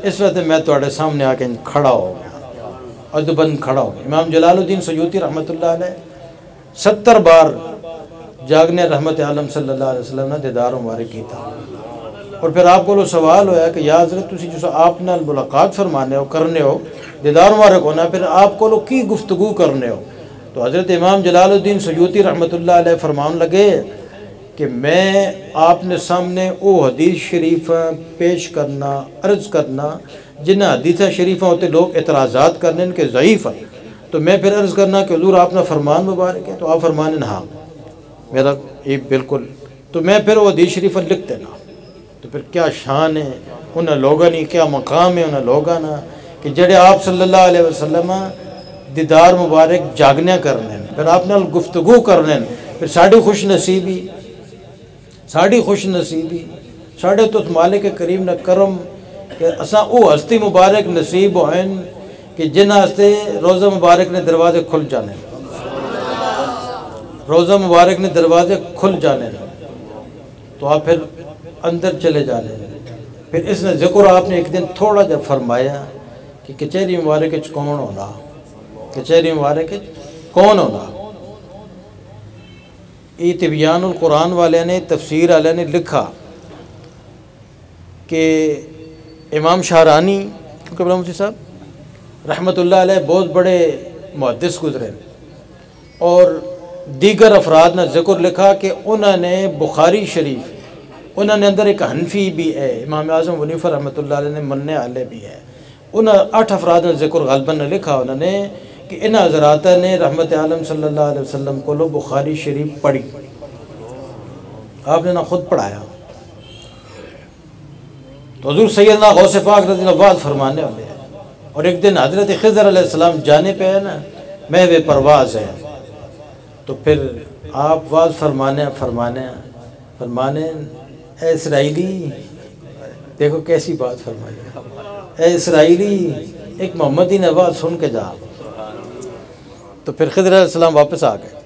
اس وقت میں تواڈے سامنے آ کے کھڑا ہو گیا ادبن کھڑا ہو گیا امام جلال الدین سیوطی رحمت اللہ علیہ 70 بار جاگنے رحمت عالم صلی اللہ علیہ وسلم نے دیدار مبارک کی تھا اور پھر آپ کو سوال ہویا کہ یا حضرت تسی جو آپ نال ملاقات فرمانے ہو کرنے ہو دیدار مبارک ہونا پھر آپ کو کی گفتگو کرنے ہو تو حضرت امام جلال الدین سیوطی رحمت اللہ علیہ فرمان لگے کہ میں آپ نے سامنے او حدیث شریف پیش کرنا عرض کرنا جن حدیث شریفہ ہوتے لوگ اعتراضات کرنے ان کے ضعیف ہیں تو میں پھر عرض کرنا کہ حضور آپ نے فرمان مبارک ہے تو آپ فرمانے ہاں میرا یہ بالکل تو میں پھر وہ حدیث شریفہ لکھ دینا تو پھر کیا شان ہے انہیں لوگوں نے کیا مقام ہے انہیں لوگوں نے کہ جڑے آپ صلی اللہ علیہ وسلم دیدار مبارک جاگنے کرنے پھر آپ نے گفتگو کرنے پھر ساڑھی خوش نصیبی ساڑھے تو مالک کریم نے کرم کہ اساں او ہستی مبارک نصیب ہوئیں کہ جن ہستے روزہ مبارک نے دروازے کھل جانے روزہ مبارک نے دروازے کھل جانے تو آپ پھر اندر چلے جانے پھر اس نے ذکر آپ نے ایک دن تھوڑا جا فرمایا کہ کچہری مبارک کون ہونا کچہری مبارک کون ہونا یہ تبیان القرآن والے نے تفسیر والے نے لکھا کہ امام شاہرانی قبلہ مفتی صاحب رحمت اللہ علیہ بہت بڑے محدث گزرے اور دیگر افراد نے ذکر لکھا کہ انہوں نے بخاری شریف انہوں نے اندر ایک حنفی بھی ہے امام اعظم حنیفہ رحمت اللہ علیہ نے مننے والے بھی ہے انہوں 8 افراد نے ذکر غالباً نے لکھا انہوں نے کہ ان حضرات نے رحمت عالم صلی اللہ علیہ وسلم کو بخاری شریف پڑھی آپ نے نہ خود پڑھایا تو حضور سیدنا غوث پاک رضی اللہ عنہ فرمانے والے ہیں اور ایک دن حضرت خضر علیہ السلام جانے پہ ہے نا محو پرواز ہے تو پھر آپ واز فرمانے اے اسرائیلی دیکھو کیسی بات فرمائی اے اسرائیلی ایک محمدی نے آواز سن کے جا تو پھر خضر علیہ السلام واپس آ گئے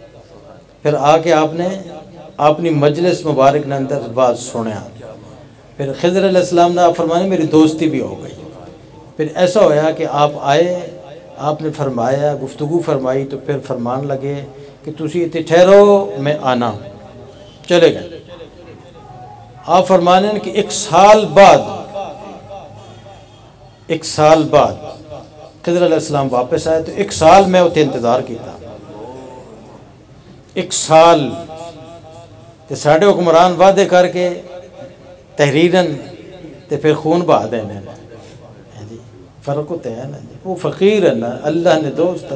پھر آ کے آپ نے اپنی مجلس مبارک نے اندر آواز سنیا پھر خضر علیہ السلام نے آپ فرمانے میری دوستی بھی ہو گئی پھر ایسا ہویا کہ آپ آئے آپ نے فرمایا، گفتگو فرمائی تو پھر فرمان لگے کہ تسی اتنے ٹھہرو میں آنا، چلے گئے۔ آپ فرمانے کہ ایک سال بعد خضر علیہ السلام واپس آئے، تو ایک سال میں اتنے انتظار کیتا، ایک سال تے ساڑھے حکمران وعدے کر کے تحریراً تے پھر خون بہا دینے جی، فرق ہوتا ہے نا جی، وہ فقیر ہے نا، اللہ نے دوست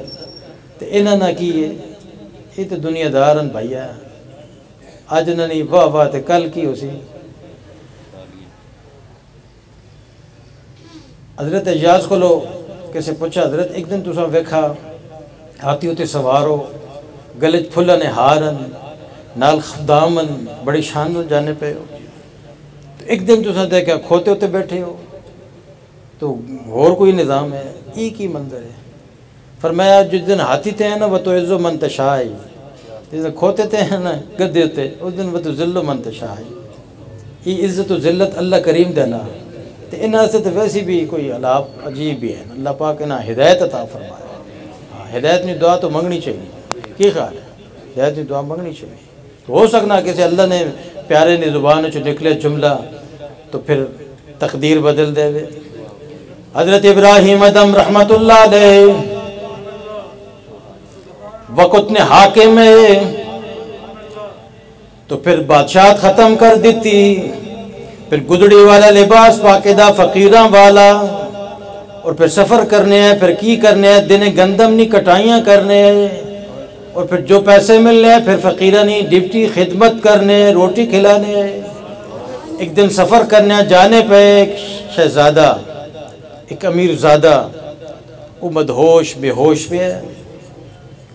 تے انہاں نہ کیے، یہ تو دنیا دارن بھائیا، اج نہ نہیں واہ واہ تے کل کی ہو سی۔ حضرت اجاز کو لو کسے پوچھا، حضرت ایک دن تساں ویکھا ہاتھی ہوتے سوارو، گلے پھلن ہارن نال خدامن بڑی شان نال جانے پہ ہو، تو ایک دن تساں دیکھا کھوتے ہوتے بیٹھے ہو، تو اور کوئی نظام ہے، ایک ہی منظر ہے۔ فرمایا جس دن ہاتھی تے ہیں نا وہ تو عز و منتشائی، جس دن کھوتے تے ہیں نا گدے ہوتے اس دن وہ تو ذل و منتشائی۔ یہ عزت و ذلت اللہ کریم دینا، تو انہاں سے تو ویسی بھی کوئی علاپ عجیب بھی ہے، اللہ پاک انہاں ہدایت عطا فرمایا۔ ہدایت میں دعا تو منگنی چاہیے، کی خیال ہے؟ ہدایت میں دعا منگنی چاہیے، تو ہو سکنا کہ اللہ نے پیارے نے زبان چ نکلے جملہ تو پھر تقدیر بدل دے وے۔ حضرت ابراہیم ادم رحمت اللہ علیہ وقت نے حاکم ہے تو پھر بادشاہت ختم کر دیتی، پھر گدڑی والا لباس پاکیدہ فقیراں والا، اور پھر سفر کرنے ہیں، پھر کی کرنے ہیں، دن گندم نہیں کٹائیاں کرنے ہیں، اور پھر جو پیسے ملنے ہیں پھر فقیراں نہیں ڈیوٹی خدمت کرنے، روٹی کھلانے ہیں۔ ایک دن سفر کرنے ہیں، جانے پہ ایک شہزادہ، ایک امیر زادہ، وہ مدہوش بے ہوش پہ ہے،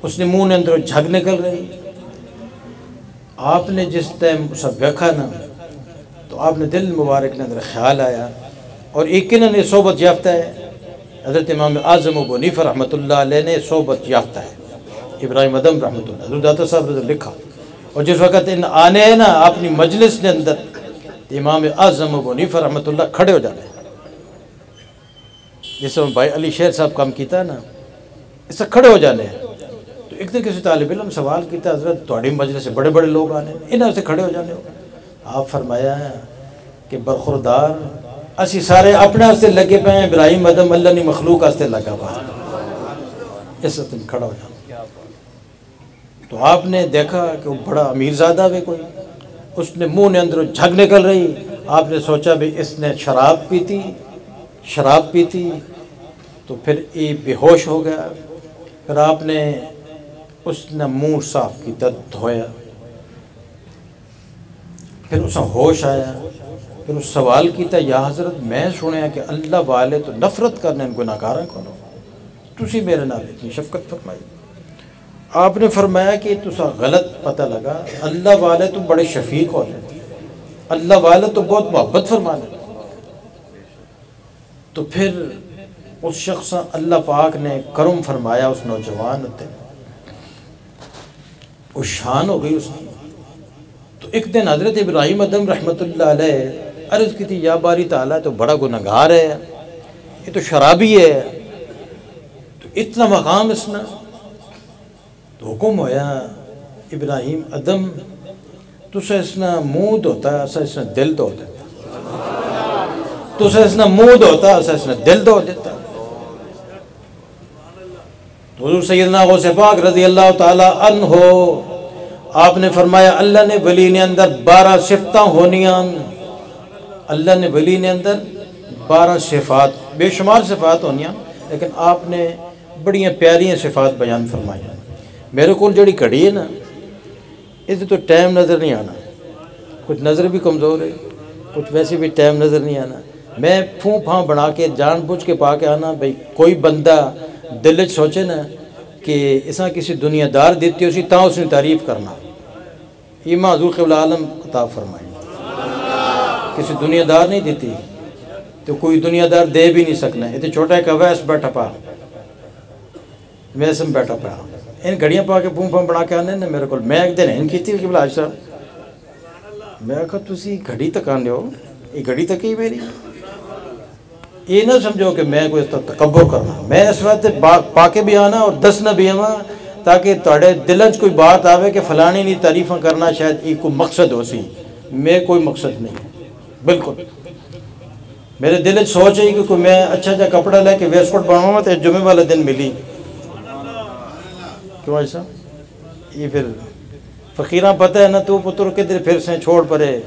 اس نے منہ نے اندر جھگ نکل رہی۔ آپ نے جس ٹائم سب ویکھا نا تو آپ نے دل مبارک نے اندر خیال آیا، اور ایک نے صحبت یافتہ ہے، حضرت امام اعظم ابو حنیفہ رحمۃ اللہ علیہ نے صحبت یافتہ ہے، ابراہیم ادم رحمۃ اللہ، حضرت داتا صاحب نے لکھا، اور جس وقت ان آنے ہیں نا اپنی مجلس کے اندر تو امام اعظم ابو حنیفہ رحمۃ اللہ کھڑے ہو جاتے ہیں، جس میں بھائی علی شیر صاحب کام کیتا ہے نا، اس سے کھڑے ہو جانے ہیں۔ تو ایک دن کسی طالب علم سوال کیتا، حضرت تھوڑی مجلس سے بڑے بڑے لوگ آنے، انہاں سے کھڑے ہو جانے ہو؟ آپ فرمایا ہے کہ برخوردار اسی سارے اپنے ہاستے لگے پہ ہیں، ابراہیم ادم اللہ نے مخلوق ہاستے لگا پا، اس سے تم کھڑا ہو جانا۔ تو آپ نے دیکھا کہ وہ بڑا امیر زادہ ہے کوئی، اس نے منہ نے اندر جھگ نکل رہی، آپ نے سوچا بھی اس نے شراب پیتی تو پھر یہ بے ہوش ہو گیا۔ پھر آپ نے اس نے منہ صاف کیتا، دھویا، پھر اس نے ہوش آیا، پھر اس سوال کیتا، یا حضرت میں سنیا کہ اللہ والے تو نفرت کرنے گناہگاراں کو، تسی میرے نال اتنی شفقت فرمائی۔ آپ نے فرمایا کہ تسا غلط پتہ لگا، اللہ والے تو بڑے شفیق ہوتے ہیں، اللہ والے تو بہت محبت فرمانے۔ تو پھر اس شخص اللہ پاک نے کرم فرمایا، اس نوجوان ہوتے وہ شان ہو گئی اس کی۔ تو ایک دن حضرت ابراہیم ادم رحمۃ اللہ علیہ عرض کی تھی، یا باری تعالیٰ تو بڑا گنہگار ہے، یہ تو شرابی ہے، تو اتنا مقام اس نے، تو حکم ہویا ابراہیم ادم تسا اس نے منہ دھوتا، اسا اس نے دل دھو دیتا، تسا اس نے منہ دھوتا، اسا اس نے دل دھو دیتا۔ تو حضور سیدنا غوث پاک رضی اللہ تعالی عنہ آپ نے فرمایا، اللہ نے ولی نے اندر 12 صفتاں ہونیاں، اللہ نے ولی نے اندر 12 صفات، بے شمار صفات ہونیاں، لیکن آپ نے بڑی پیاریاں صفات بیان فرمایا۔ میرے کو جڑی گھڑی ہے نا، اس تو ٹائم نظر نہیں آنا، کچھ نظر بھی کمزور ہے، کچھ ویسے بھی ٹائم نظر نہیں آنا۔ میں پھوں پھاں بنا کے جان بوجھ کے پا کے آنا، بھئی کوئی بندہ دل سوچے نا کہ اساں کسی دنیا دار دیتی اسی تاں اس نے تعریف کرنا، ایمان حضور قبلہ عالم عطا فرمائی۔ کسی دنیا دار نہیں دیتی تو کوئی دنیا دار دے بھی نہیں سکنا۔ یہ تو چھوٹا ایک اویس بیٹھا پا، ویسم بیٹھا پا، ان گھڑیاں پا کے پھوں پھاں بنا کے آنے نا میرے کو۔ میں ایک دن ان کی تھی قبلہ حاج صاحب، میں کہا تسی گھڑی تک آنے ہو، یہ گھڑی تک ہی میری، یہ نہ سمجھو کہ میں کوئی تکبر کرنا، میں اس وقت پا کے بھی آنا اور دسنا بھی آواں تاکہ تھوڑے دل چ کوئی بات آوے کہ فلانی نہیں تعریفاں کرنا شاید یہ کوئی مقصد ہو سی، میں کوئی مقصد نہیں بالکل۔ میرے دل چ سوچ ہے کہ کوئی میں اچھا جا کپڑا لے کے ویسٹ کوٹ بناواں تو جمعے والا دن ملی کیوں ایسا؟ یہ پھر فقیراں پتہ ہے نا تو پتر کدھر پھر سے چھوڑ پرے،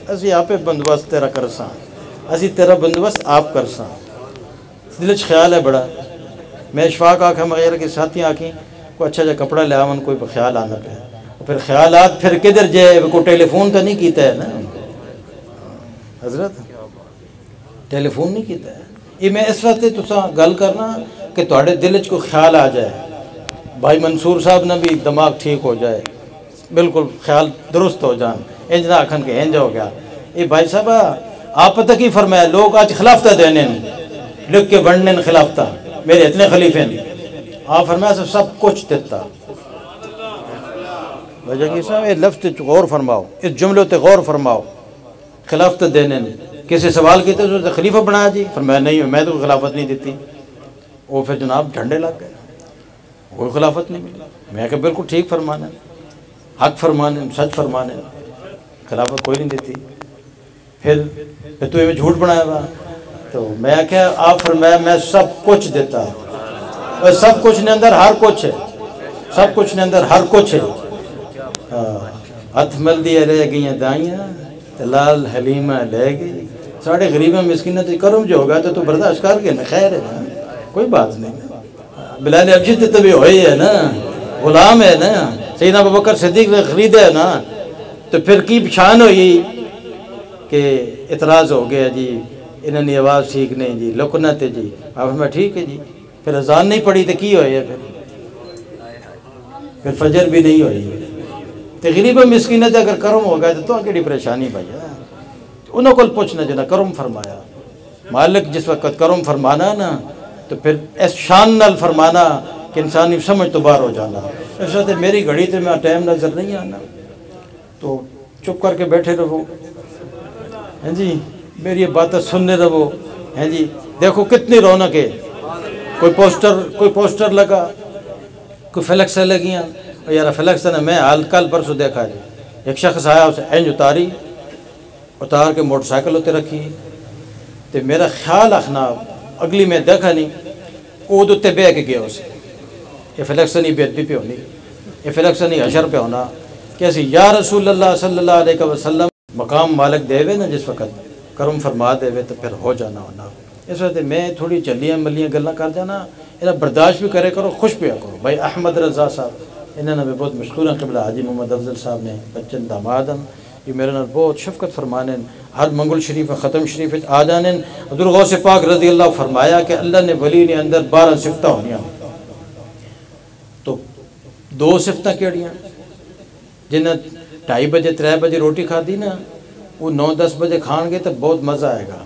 اسی آپ بندوبست تیرا کرساں، اسی تیرا بندوبست آپ کرساں۔ دل چ خیال ہے بڑا، میں اشفاق آکھا مغیر کے ساتھی آکھیں کوئی اچھا جا کپڑا لے آون، کوئی خیال آنا پہ پھر خیالات پھر کدھر جائے، کوئی ٹیلی فون تو نہیں کیتا ہے نا حضرت، ٹیلی فون نہیں کیتا ہے۔ یہ میں اس وقت تساں گل کرنا کہ تھوڑے دل چ کوئی خیال آ جائے، بھائی منصور صاحب نہ بھی دماغ ٹھیک ہو جائے، بالکل خیال درست ہو جان، انج نہ آکھن کہ انج ہو گیا۔ یہ بھائی صاحب آپ پتہ کی فرمایا، لوگ آج خلافتہ دینے لکھ کے بڑھنے خلافتہ، میرے اتنے خلیفے ہیں، آپ فرمایا سب کچھ دیتا۔ وجہ کی صاحب یہ لفظ غور فرماؤ، اس جملے تے غور فرماؤ، خلافت دینے نے کسی سوال کیتے تو خلیفہ بنایا جی، فرمایا نہیں میں تو خلافت نہیں دیتی، وہ پھر جناب جھنڈے لگ گئے، کوئی خلافت نہیں ملی۔ میں کہ بالکل ٹھیک فرمانے، حق فرمانے، سچ فرمانے، خلافت کوئی نہیں دیتی۔ پھر تو یہ جھوٹ بنایا ہوا، تو میں کہا آپ فرمایا میں سب کچھ دیتا، اور سب کچھ نے اندر ہر کچھ ہے، سب کچھ نے اندر ہر کچھ ہے۔ ہاتھ مل دیا رہ گئیں دائیاں لال حلیمہ لے گئی، ساڑھے غریبہ مسکینہ تو کرم جو ہوگا تو برداشت کر کے نا، خیر ہے نا، کوئی بات نہیں۔ بلال حبشی تو بھی ہوئی ہے نا، غلام ہے نا، سیدنا ابوبکر صدیق نے خریدا ہے نا، تو پھر کی پچھان ہوئی کہ اعتراض ہو گیا جی، انہوں نے آواز ٹھیک نہیں جی، لکنت ہے جی، آپ میں ٹھیک ہے جی، پھر اذان نہیں پڑھی تو کی ہوئی ہے، پھر فجر بھی نہیں ہوئی۔ غریب مسکینت اگر کرم ہو گیا تو کیڑی پریشانی بھائی، انہوں کو پوچھنا جنا کرم فرمایا، مالک جس وقت کرم فرمانا نا تو پھر اس شان نال فرمانا کہ انسانی سمجھ تو باہر ہو جانا۔ اس وقت میری گھڑی تو میں ٹائم نظر نہیں آنا، تو چپ کر کے بیٹھے رہو، ہیں جی میری یہ باتیں سننے رہو، ہیں جی دیکھو کتنی رونق ہے، کوئی پوسٹر لگا، کوئی فلیکسیں لگیاں، یار فلیکس نے میں حال کل پرسوں دیکھا جی، ایک شخص آیا اسے اینج اتار کے موٹر سائیکل ہوتے رکھی، تو میرا خیال اخنا اگلی میں دیکھا نہیں، وہ دوتے بے کے گیا اسے، یہ فلیکس نہیں بیعت پہ ہونی، یہ فلیکس نہیں حشر پہ ہونا، کیسی یا رسول اللہ صلی اللہ علیہ وسلم مقام مالک دے وے نا جس وقت کرم فرما دے وے تو پھر ہو جانا ہونا۔ اس وقت میں تھوڑی چلیاں ملیاں گلاں کر جانا، انہیں برداشت بھی کرے کرو، خوش بھی کرو۔ بھائی احمد رضا صاحب انہوں نے بہت مشکور ہیں، قبلہ حاجی محمد افضل صاحب نے بچن دامادن، یہ میرے نال بہت شفقت فرمانے، ہر منگل شریف ختم شریف آ جانے۔ عبدالغوث پاک رضی اللہ فرمایا کہ اللہ نے ولی نے اندر 12 صفتہ ہونیاں، تو 2 صفتہ کیڑیاں جنہیں 2:30 بجے 3 بجے روٹی کھا دی نا، وہ 9-10 بجے کھان گے تو بہت مزہ آئے گا،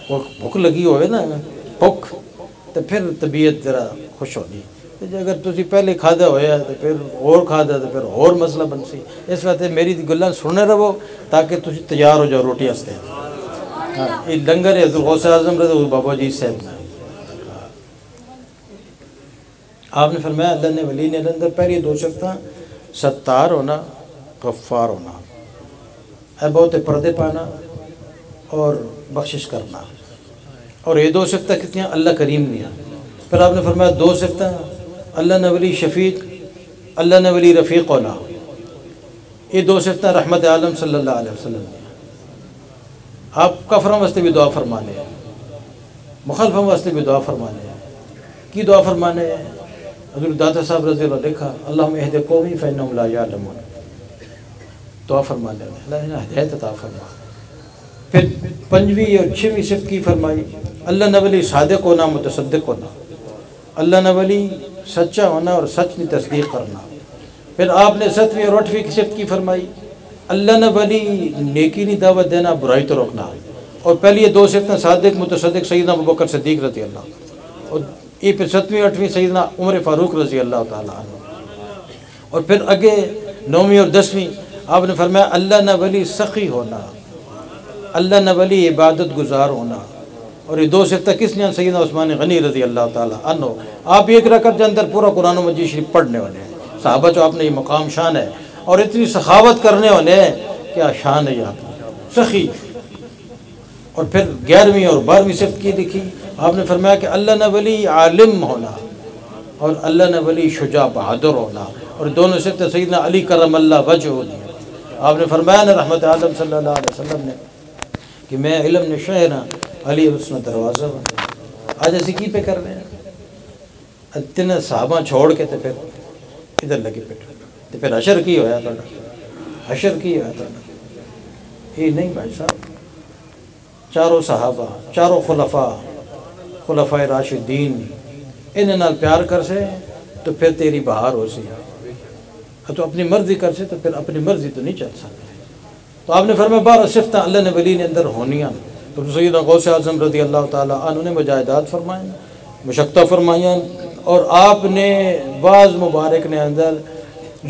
وہ بھوک لگی ہوئے نا، بھوک تو پھر طبیعت ذرا خوش ہونی، اگر تسی پہلے کھادا ہویا تو پھر اور کھادا تو پھر اور مسئلہ بن سی۔ اس وقت میری گلاں سننے رہو تاکہ تسی تیار ہو جاؤ روٹی ہستے۔ یہ لنگر ہے غوث اعظم رضی بابا جی صاحب نے، آپ نے فرمایا اللہ نے ولی نے اندر پہلی 2 صفتاں ستار ہونا، غفار ہونا، اے بہت پردے پانا اور بخشش کرنا، اور یہ 2 صفتیں کتنی اللہ کریم دیا۔ پھر آپ نے فرمایا 2 صفتیں اللہ نے ولی شفیق، اللہ نے ولی رفیق ہونا، یہ 2 صفتیں رحمت عالم صلی اللہ علیہ وسلم دیا۔ آپ کفروں واسطے بھی دعا فرمانے ہیں، مخالفوں واسطے بھی دعا فرمانے ہیں، کی دعا فرمانے ہیں؟ حضرت داتا صاحب رضی اللہ لکھا اللہم اہد قومی فإنہم لا یعلمون، دعا فرمانے ہیں اللہ نے ہدایت عطا فرما۔ پھر 5ویں اور 6ویں صفت کی فرمائی اللہ نے ولی صادق ہونا، متصدق ہونا، اللہ نے ولی سچا ہونا اور سچ کی تصدیق کرنا۔ پھر آپ نے 7ویں اور 8ویں کی صفت کی فرمائی اللہ نے ولی نیکی نہیں دعوت دینا، برائی تو روکنا، اور پہلی یہ 2 صفتیں صادق متصدق سیدنا ابوبکر صدیق رضی اللہ، اور یہ پھر 7ویں 8ویں سیدنا عمر فاروق رضی اللہ تعالیٰ عنہ، اور پھر آگے 9ویں اور 10ویں آپ نے فرمایا اللہ نے ولی سخی ہونا، اللہ نہ ولی عبادت گزار ہونا، اور یہ دو صفتہ کس نے؟ سیدنا عثمان غنی رضی اللہ تعالیٰ عنہ۔ آپ ایک رکعت کے اندر پورا قرآن مجید شریف پڑھنے والے ہیں، صحابہ جو آپ نے یہ مقام شان ہے، اور اتنی سخاوت کرنے والے ہیں، کیا شان ہے آپ کی، سخی۔ اور پھر 11ویں اور 12ویں صفت کی لکھی، آپ نے فرمایا کہ اللہ نہ ولی عالم ہونا اور اللہ نہ ولی شجاع بہادر ہونا، اور دونوں صفت سیدنا علی کرم اللہ وجہ ہوتی ہیں۔ آپ نے فرمایا نا رحمت عالم صلی اللہ علیہ وسلم نے کہ میں علم نشہ ہاں، علی حسن دروازہ ہوں۔ آج اسی کی پہ کر رہے ہیں، اتنے صحابہ چھوڑ کے تو پھر ادھر لگے پیٹ، تو پھر حشر کی ہویا تھا، حشر کی ہویا تھا۔ یہ نہیں بھائی صاحب، چاروں صحابہ، چاروں خلفائے راشدین، انہیں نال پیار کر سے تو پھر تیری بہار ہو سی، تو اپنی مرضی کر سے تو پھر اپنی مرضی تو نہیں چل سکتے۔ تو آپ نے فرمایا 12 صفتیں اللہ نے ولی نے اندر ہونیاں، تو سیدنا غوث اعظم رضی اللہ تعالیٰ عنہ نے مجاہدات فرمائیں، مشقتیں فرمائیں، اور آپ نے بعض مبارک نے اندر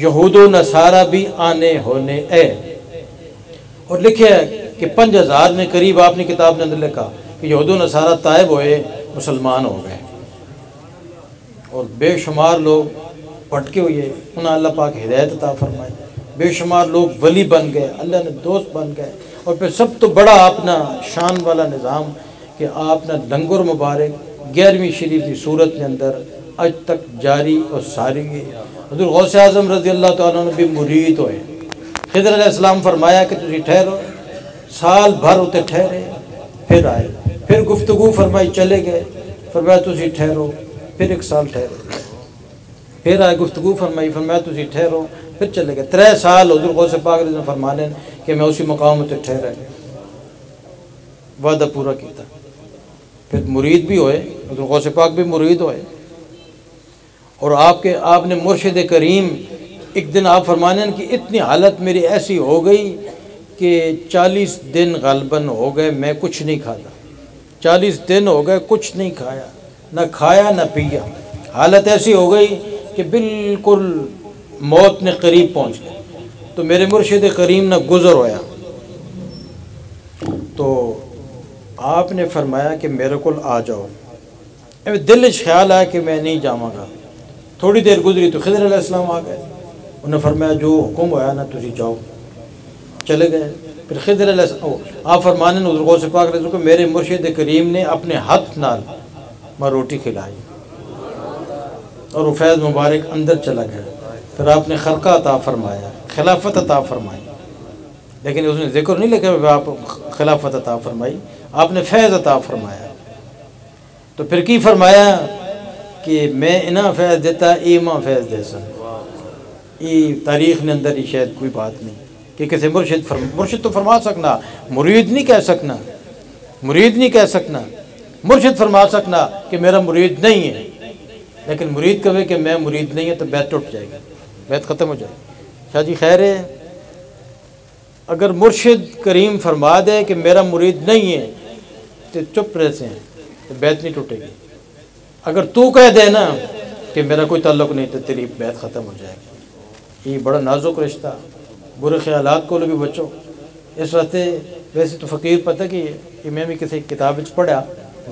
یہود و نصارہ بھی آنے ہونے اے، اور لکھے ہے کہ 5000 نے قریب آپ نے کتاب نے اندر لکھا کہ یہود و نصارہ طائب ہوئے، مسلمان ہو گئے، اور بے شمار لوگ بھٹکے ہوئے، انہیں اللہ پاک ہدایت عطا فرمائی، بے شمار لوگ ولی بن گئے، اللہ نے دوست بن گئے۔ اور پھر سب تو بڑا اپنا شان والا نظام کہ آپ نے لنگر مبارک 11ویں شریف کی صورت کے اندر اج تک جاری اور ساری ہے۔ حضور غوث اعظم رضی اللہ تعالیٰ عنہ بھی مرید ہوئے، خضر علیہ السلام فرمایا کہ تجھے ٹھہرو، سال بھر ہوتے ٹھہرے، پھر آئے، پھر گفتگو فرمائی، چلے گئے، فرمایا تجھے ٹھہرو، پھر 1 سال ٹھہرے، پھر آئے، گفتگو فرمائی، فرمایا تجھے ٹھہرو، پھر چلے گئے۔ 3 سال حضور غوث پاک رضی اللہ عنہ فرمانے کہ میں اسی مقام تے ٹھہرا، وعدہ پورا کیتا، پھر مرید بھی ہوئے، حضور غوث پاک بھی مرید ہوئے، اور آپ نے مرشد کریم ایک دن آپ فرمانے کہ اتنی حالت میری ایسی ہو گئی کہ 40 دن غالباً ہو گئے میں کچھ نہیں کھاتا، 40 دن ہو گئے کچھ نہیں کھایا، نہ کھایا نہ پیا، حالت ایسی ہو گئی کہ بالکل موت نے قریب پہنچ گئی۔ تو میرے مرشد کریم نہ گزر ہویا، تو آپ نے فرمایا کہ میرے کو آ جاؤ، دل وچ خیال آیا کہ میں نہیں جاواں گا۔ تھوڑی دیر گزری تو خضر علیہ السلام آ گئے، انہوں نے فرمایا جو حکم ہوا نا تسی جاؤ، چلے گئے۔ پھر خضر علیہ السلام آپ فرمانے حضور غوث پاک رضی اللہ عنہ کو میرے مرشد کریم نے اپنے ہاتھ نال میں روٹی کھلائی، اور وہ فیض مبارک اندر چلا گیا۔ پھر آپ نے خرقہ عطا فرمایا، خلافت عطا فرمائی، لیکن اس نے ذکر نہیں لکھا کہ آپ خلافت عطا فرمائی، آپ نے فیض عطا فرمایا۔ تو پھر کی فرمایا کہ میں انہاں فیض دیتا ایماں فیض دے سن، یہ تاریخ نے اندر ہی شاید کوئی بات نہیں کہ کسی مرشد تو فرما سکنا، مرید نہیں کہہ سکنا، مرید نہیں کہہ سکنا، مرشد فرما سکنا کہ میرا مرید نہیں ہے، لیکن مرید کہے کہ میں مرید نہیں ہے تو بیعت ٹوٹ جائے گی، بیعت ختم ہو جائے گی۔ شاہ جی خیر ہے، اگر مرشد کریم فرما دے کہ میرا مرید نہیں ہے تو چپ رہتے ہیں تو بیعت نہیں ٹوٹے گی، اگر تو کہہ دے نا کہ میرا کوئی تعلق نہیں تو تیری بیعت ختم ہو جائے گی۔ یہ بڑا نازک رشتہ، برے خیالات کو بھی بچو۔ اس واسطے ویسے تو فقیر پتہ کہ یہ میں بھی کسی کتاب پڑھا،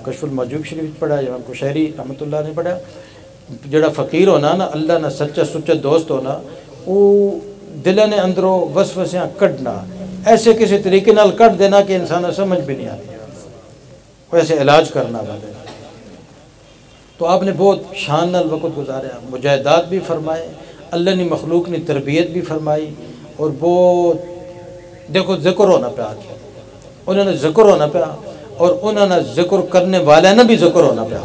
کشف المحجوب شریف پڑھا، امام کشیری رحمۃ اللہ نے پڑھا، جڑا فقیر ہونا نا اللہ نہ سچا سچا دوست ہونا، وہ دل نے اندروں وسوسیاں کڈنا، ایسے کسی طریقے نال کٹ دینا کہ انسان سمجھ بھی نہیں آتی، ویسے علاج کرنا والے۔ تو آپ نے بہت شان نال وقت گزاریا، مجاہدات بھی فرمائے، اللہ نے مخلوق نے تربیت بھی فرمائی، اور بہت دیکھو ذکر ہونا پیا، انہوں نے ذکر ہونا پیا، اور انہوں نے ذکر کرنے والے نے بھی ذکر ہونا پیا،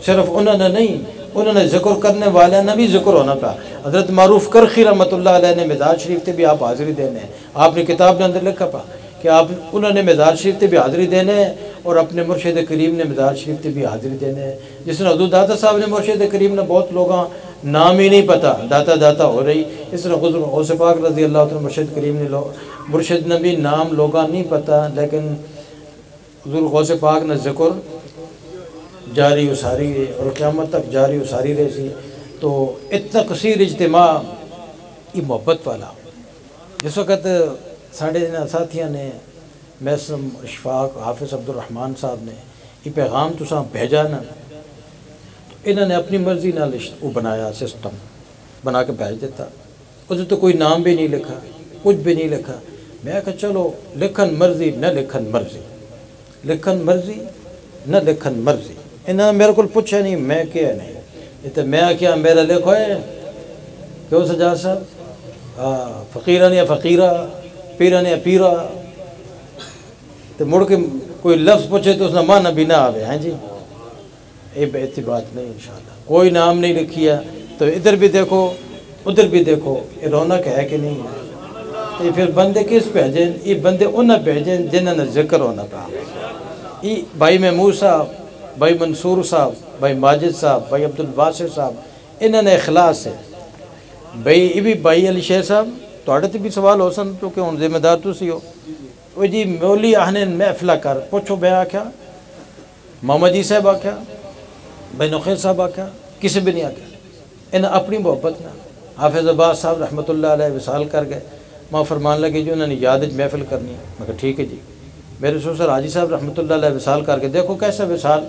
صرف انہوں نے نہیں، انہوں نے ذکر کرنے والے نے بھی ذکر ہونا پیا۔ حضرت معروف کرخی رحمۃ اللہ علیہ نے مزار شریف تے بھی آپ حاضری دینے ہیں، آپ نے کتاب نے اندر لکھا پا کہ انہوں نے مزار شریف تے بھی حاضری دینے ہیں، اور اپنے مرشد کریم نے مزار شریف تے بھی حاضری دینے ہیں۔ جس نے حضور داتا صاحب نے مرشد کریم نے بہت لوگاں نام ہی نہیں پتہ، داتا ہو رہی، اس طرح حضور غوث پاک رضی اللہ عنہ مرشد کریم نے مرشد نے بھی نام لوگاں نہیں پتہ، لیکن حضور غوث پاک نے ذکر جاری اساری ہے اور قیامت تک جاری اساری رہے سی۔ تو اتنا کثیر اجتماع یہ محبت والا، جس وقت ساڑھے ساتھیاں نے محسم اشفاق حافظ عبد الرحمان صاحب نے یہ پیغام تساں بھیجا نا، تو انہوں نے اپنی مرضی نال وہ بنایا سسٹم بنا کے بھیج دیتا، اس تو کوئی نام بھی نہیں لکھا، کچھ بھی نہیں لکھا۔ میں کہا چلو لکھن مرضی نہ لکھن مرضی، لکھن مرضی نہ لکھن مرضی، انہوں نے میرے کو پوچھا نہیں، میں کیا نہیں، یہ تو میں کیا میرا لکھو ہے کیوں سجاد صاحب، فقیرہ نے فقیرہ، پیرہ نے پیرہ، تو مڑ کے کوئی لفظ پوچھے تو اس نے معنی بھی نہ آوے، ہیں جی یہ ایسی بات نہیں انشاءاللہ، کوئی نام نہیں لکھیا، تو ادھر بھی دیکھو ادھر بھی دیکھو، یہ رونق ہے کہ نہیں ہے؟ یہ پھر بندے کس بھیجیں؟ یہ بندے انہیں بھیجیں جنہوں نے ذکر ہونا پا، یہ بھائی محمود صاحب، بھائی منصور صاحب، بھائی ماجد صاحب، بھائی عبدالواسع صاحب، انہوں نے اخلاص ہے بھائی، یہ بھی بھائی علی شیر صاحب توڑے تے بھی سوال ہو سن کیونکہ ہن ذمہ دار تسی ہو، وہ جی مولی آہنے محفلہ کر پوچھو، میں آکھیا محمد جی صاحب آکھیا، بھائی نخیر صاحب آکھیا، کسی بھی نہیں آکھیا، انہیں اپنی محبت نہ حافظ عباس صاحب رحمۃ اللہ علیہ وصال کر گئے، ماں فرمان لگے جی انہوں نے یاد محفل کرنی ہے، میں کہا ٹھیک ہے جی، میرے سسر حاجی صاحب رحمۃ اللہ علیہ وصال کر کے دیکھو کیسا وصال،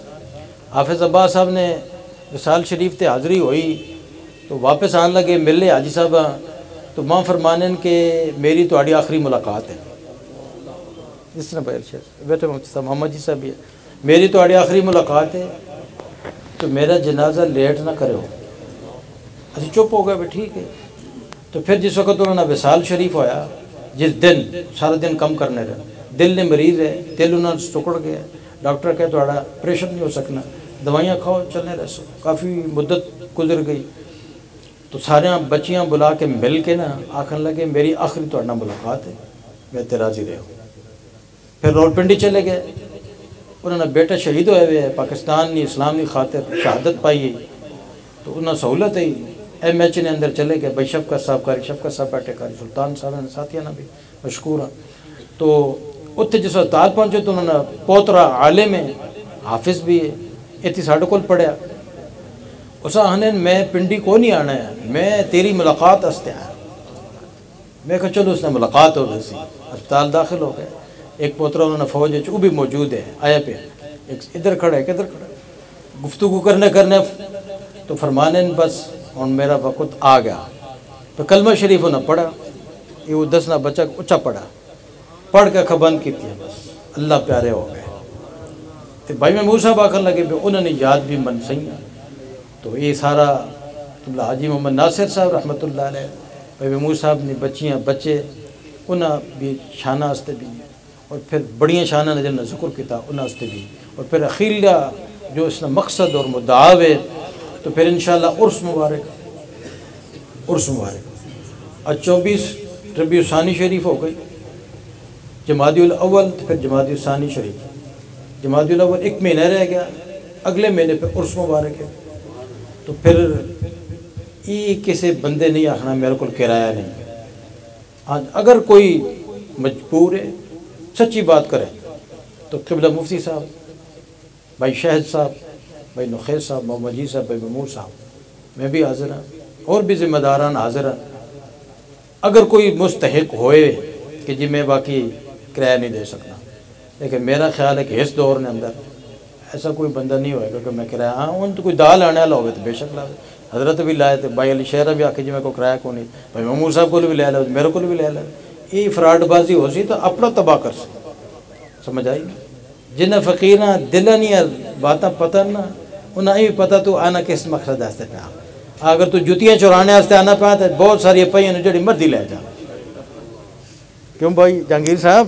حافظ عباس صاحب نے وصال شریف تے حاضری ہوئی تو واپس آن لگے ملے حاجی صاحب، تو ماں فرمانن کہ میری تہاڈی آخری ملاقات ہے، جس طرح بھائی شیر بیٹھے مفتی صاحب محمد جی صاحب بھی ہے، میری تہاڈی آخری ملاقات ہے تو میرا جنازہ لیٹ نہ کرو، اسی چپ ہو گئے بھی ٹھیک ہے۔ تو پھر جس وقت انہوں نے وصال شریف ہویا، جس دن سارا دن کم کرنے رہے، دل نے مریض ہے، دل انہوں نے سکڑ گیا، ڈاکٹر کہے تھوڑا آپریشن نہیں ہو سکنا، دوائیاں کھاؤ چلنے رہ سو، کافی مدت گزر گئی، تو سارے بچیاں بلا کے مل کے نا آکھن لگے میری آخری تہاڈے ملاقات ہے، میں تے راضی رہو۔ پھر راولپنڈی چلے گئے، انہوں نے بیٹا شہید ہوئے ہوئے ہے، پاکستان نے اسلام کی خاطر شہادت پائی ہے، تو انہوں نے سہولت ہے ایم ایچ نے اندر چلے گئے، بھائی شفقت صاحب کاری، شفقت صاحب بیٹھے کاری، سلطان صاحب نے ساتھیاں نے بھی مشکور ہیں۔ تو اتنے جس ہسپتال پہنچے تو انہوں نے پوترا عالم ہے، حافظ بھی ہے، اتنی ساڑھے کول پڑھیا، اس آہنے میں پنڈی کو نہیں آنا ہے، میں تیری ملاقات استے آیا، میں کہا چلو اس نے ملاقات ہو گئی سی، ہسپتال داخل ہو گئے، ایک پوترا انہوں نے فوج ہے وہ بھی موجود ہے، آیا پہ ایک ادھر کھڑا ہے کدھر کھڑا ہے، گفتگو کرنے تو فرمانے بس ہن میرا وقت آ گیا، تو کلمہ شریف انہیں پڑھا، یہ وہ دسنا بچہ اچھا پڑھا، پڑھ کے بند کی ہے، بس اللہ پیارے ہو گئے۔ تو بھائی محمود صاحب آکھن لگے بھی انہوں نے یاد بھی من سہی، تو یہ سارا حاجی محمد ناصر صاحب رحمۃ اللہ علیہ، بھائی محمود صاحب نے بچیاں بچے انہاں بھی شانہ ہستے بھی، اور پھر بڑیاں شانہ نے جنہیں ذکر کیا انہاں ہستے بھی، اور پھر اخیرہ جو اس نے مقصد اور مدعا ہے، تو پھر انشاءاللہ عرس مبارک، عرس مبارک، آج 24 ربیع الثانی شریف ہو گئی، جمادی الاول پھر جمادی الثانی شریف، جمادی الاول ایک مہینہ رہ گیا، اگلے مہینے پہ عرس مبارک ہے، تو پھر یہ کسی بندے نہیں آخنا میرے کو کرایہ نہیں، ہاں اگر کوئی مجبور ہے سچی بات کرے تو قبلہ مفتی صاحب، بھائی شہد صاحب، بھائی نخیر صاحب، محمد جی صاحب، بھائی محمود صاحب، میں بھی حاضر ہوں، اور بھی ذمہ داران حاضر ہیں، اگر کوئی مستحق ہوئے کہ جی میں باقی کرایہ نہیں دے سکتا، لیکن میرا خیال ہے کہ اس دور نے اندر ایسا کوئی بندہ نہیں ہوئے گا کہ میں کرایہ، ہاں ان تو کوئی دال آنے والا ہوگا تو بے شک لائے، حضرت بھی لائے تھے، بھائی علی شہرہ بھی آکے جی میں کو کرایہ کو نہیں، بھائی محمود صاحب کو بھی لے لے، میرے کو بھی لے لے، یہ فراڈ بازی ہو سی تو اپنا تباہ کر سی، سمجھ آئی نا، جنہیں فقیرہ دلہ نہیں باتاں پتہ نا، انہیں بھی پتہ تو آنا کس مقصد آستے پہ اگر تو جتیاں چورانے آستے آنا پہ تو بہت ساری پہیاں نے جڑی مردی لے جا، کیوں بھائی جہانگیر صاحب،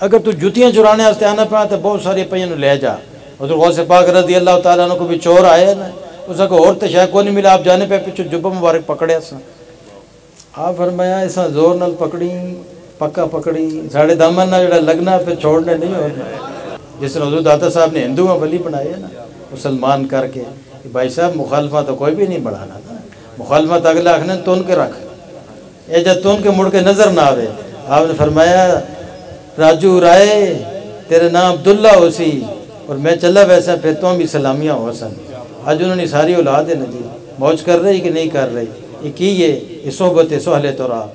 اگر تو جتیاں چورانے آستے آنا پہ تو بہت ساری پہیاں نے لے جا، حضور غوث پاک رضی اللہ تعالیٰ عنہ کو بھی چور آئے نا، اس کو اور تشاہ کو نہیں ملا، آپ جانے پہ پچھو جبہ مبارک پکڑے اساں، آپ فرمایا ایسا زور نال پکڑی، پکا پکڑی، ساڑھے دامن نہ جڑا لگنا پھر چھوڑنے نہیں ہونا، جس نے حضور داتا صاحب نے ہندوؤں ولی بنائے نا مسلمان کر کے، بھائی صاحب مخالفہ تو کوئی بھی نہیں بڑھانا تھا، مخالفت اگلے آخنے تون کے رکھ، یہ جب تون کے مڑ کے نظر نہ آوے، آپ نے فرمایا راجو رائے تیرے نام عبداللہ ہو سی اور میں چلا ویسا پھر تو بھی سلامیاں ہو سن، آج انہوں نے ساری اولاد ہے نا جی موج کر رہی کہ نہیں کر رہی، یہ کی یہ صحبت سہل تو رہا۔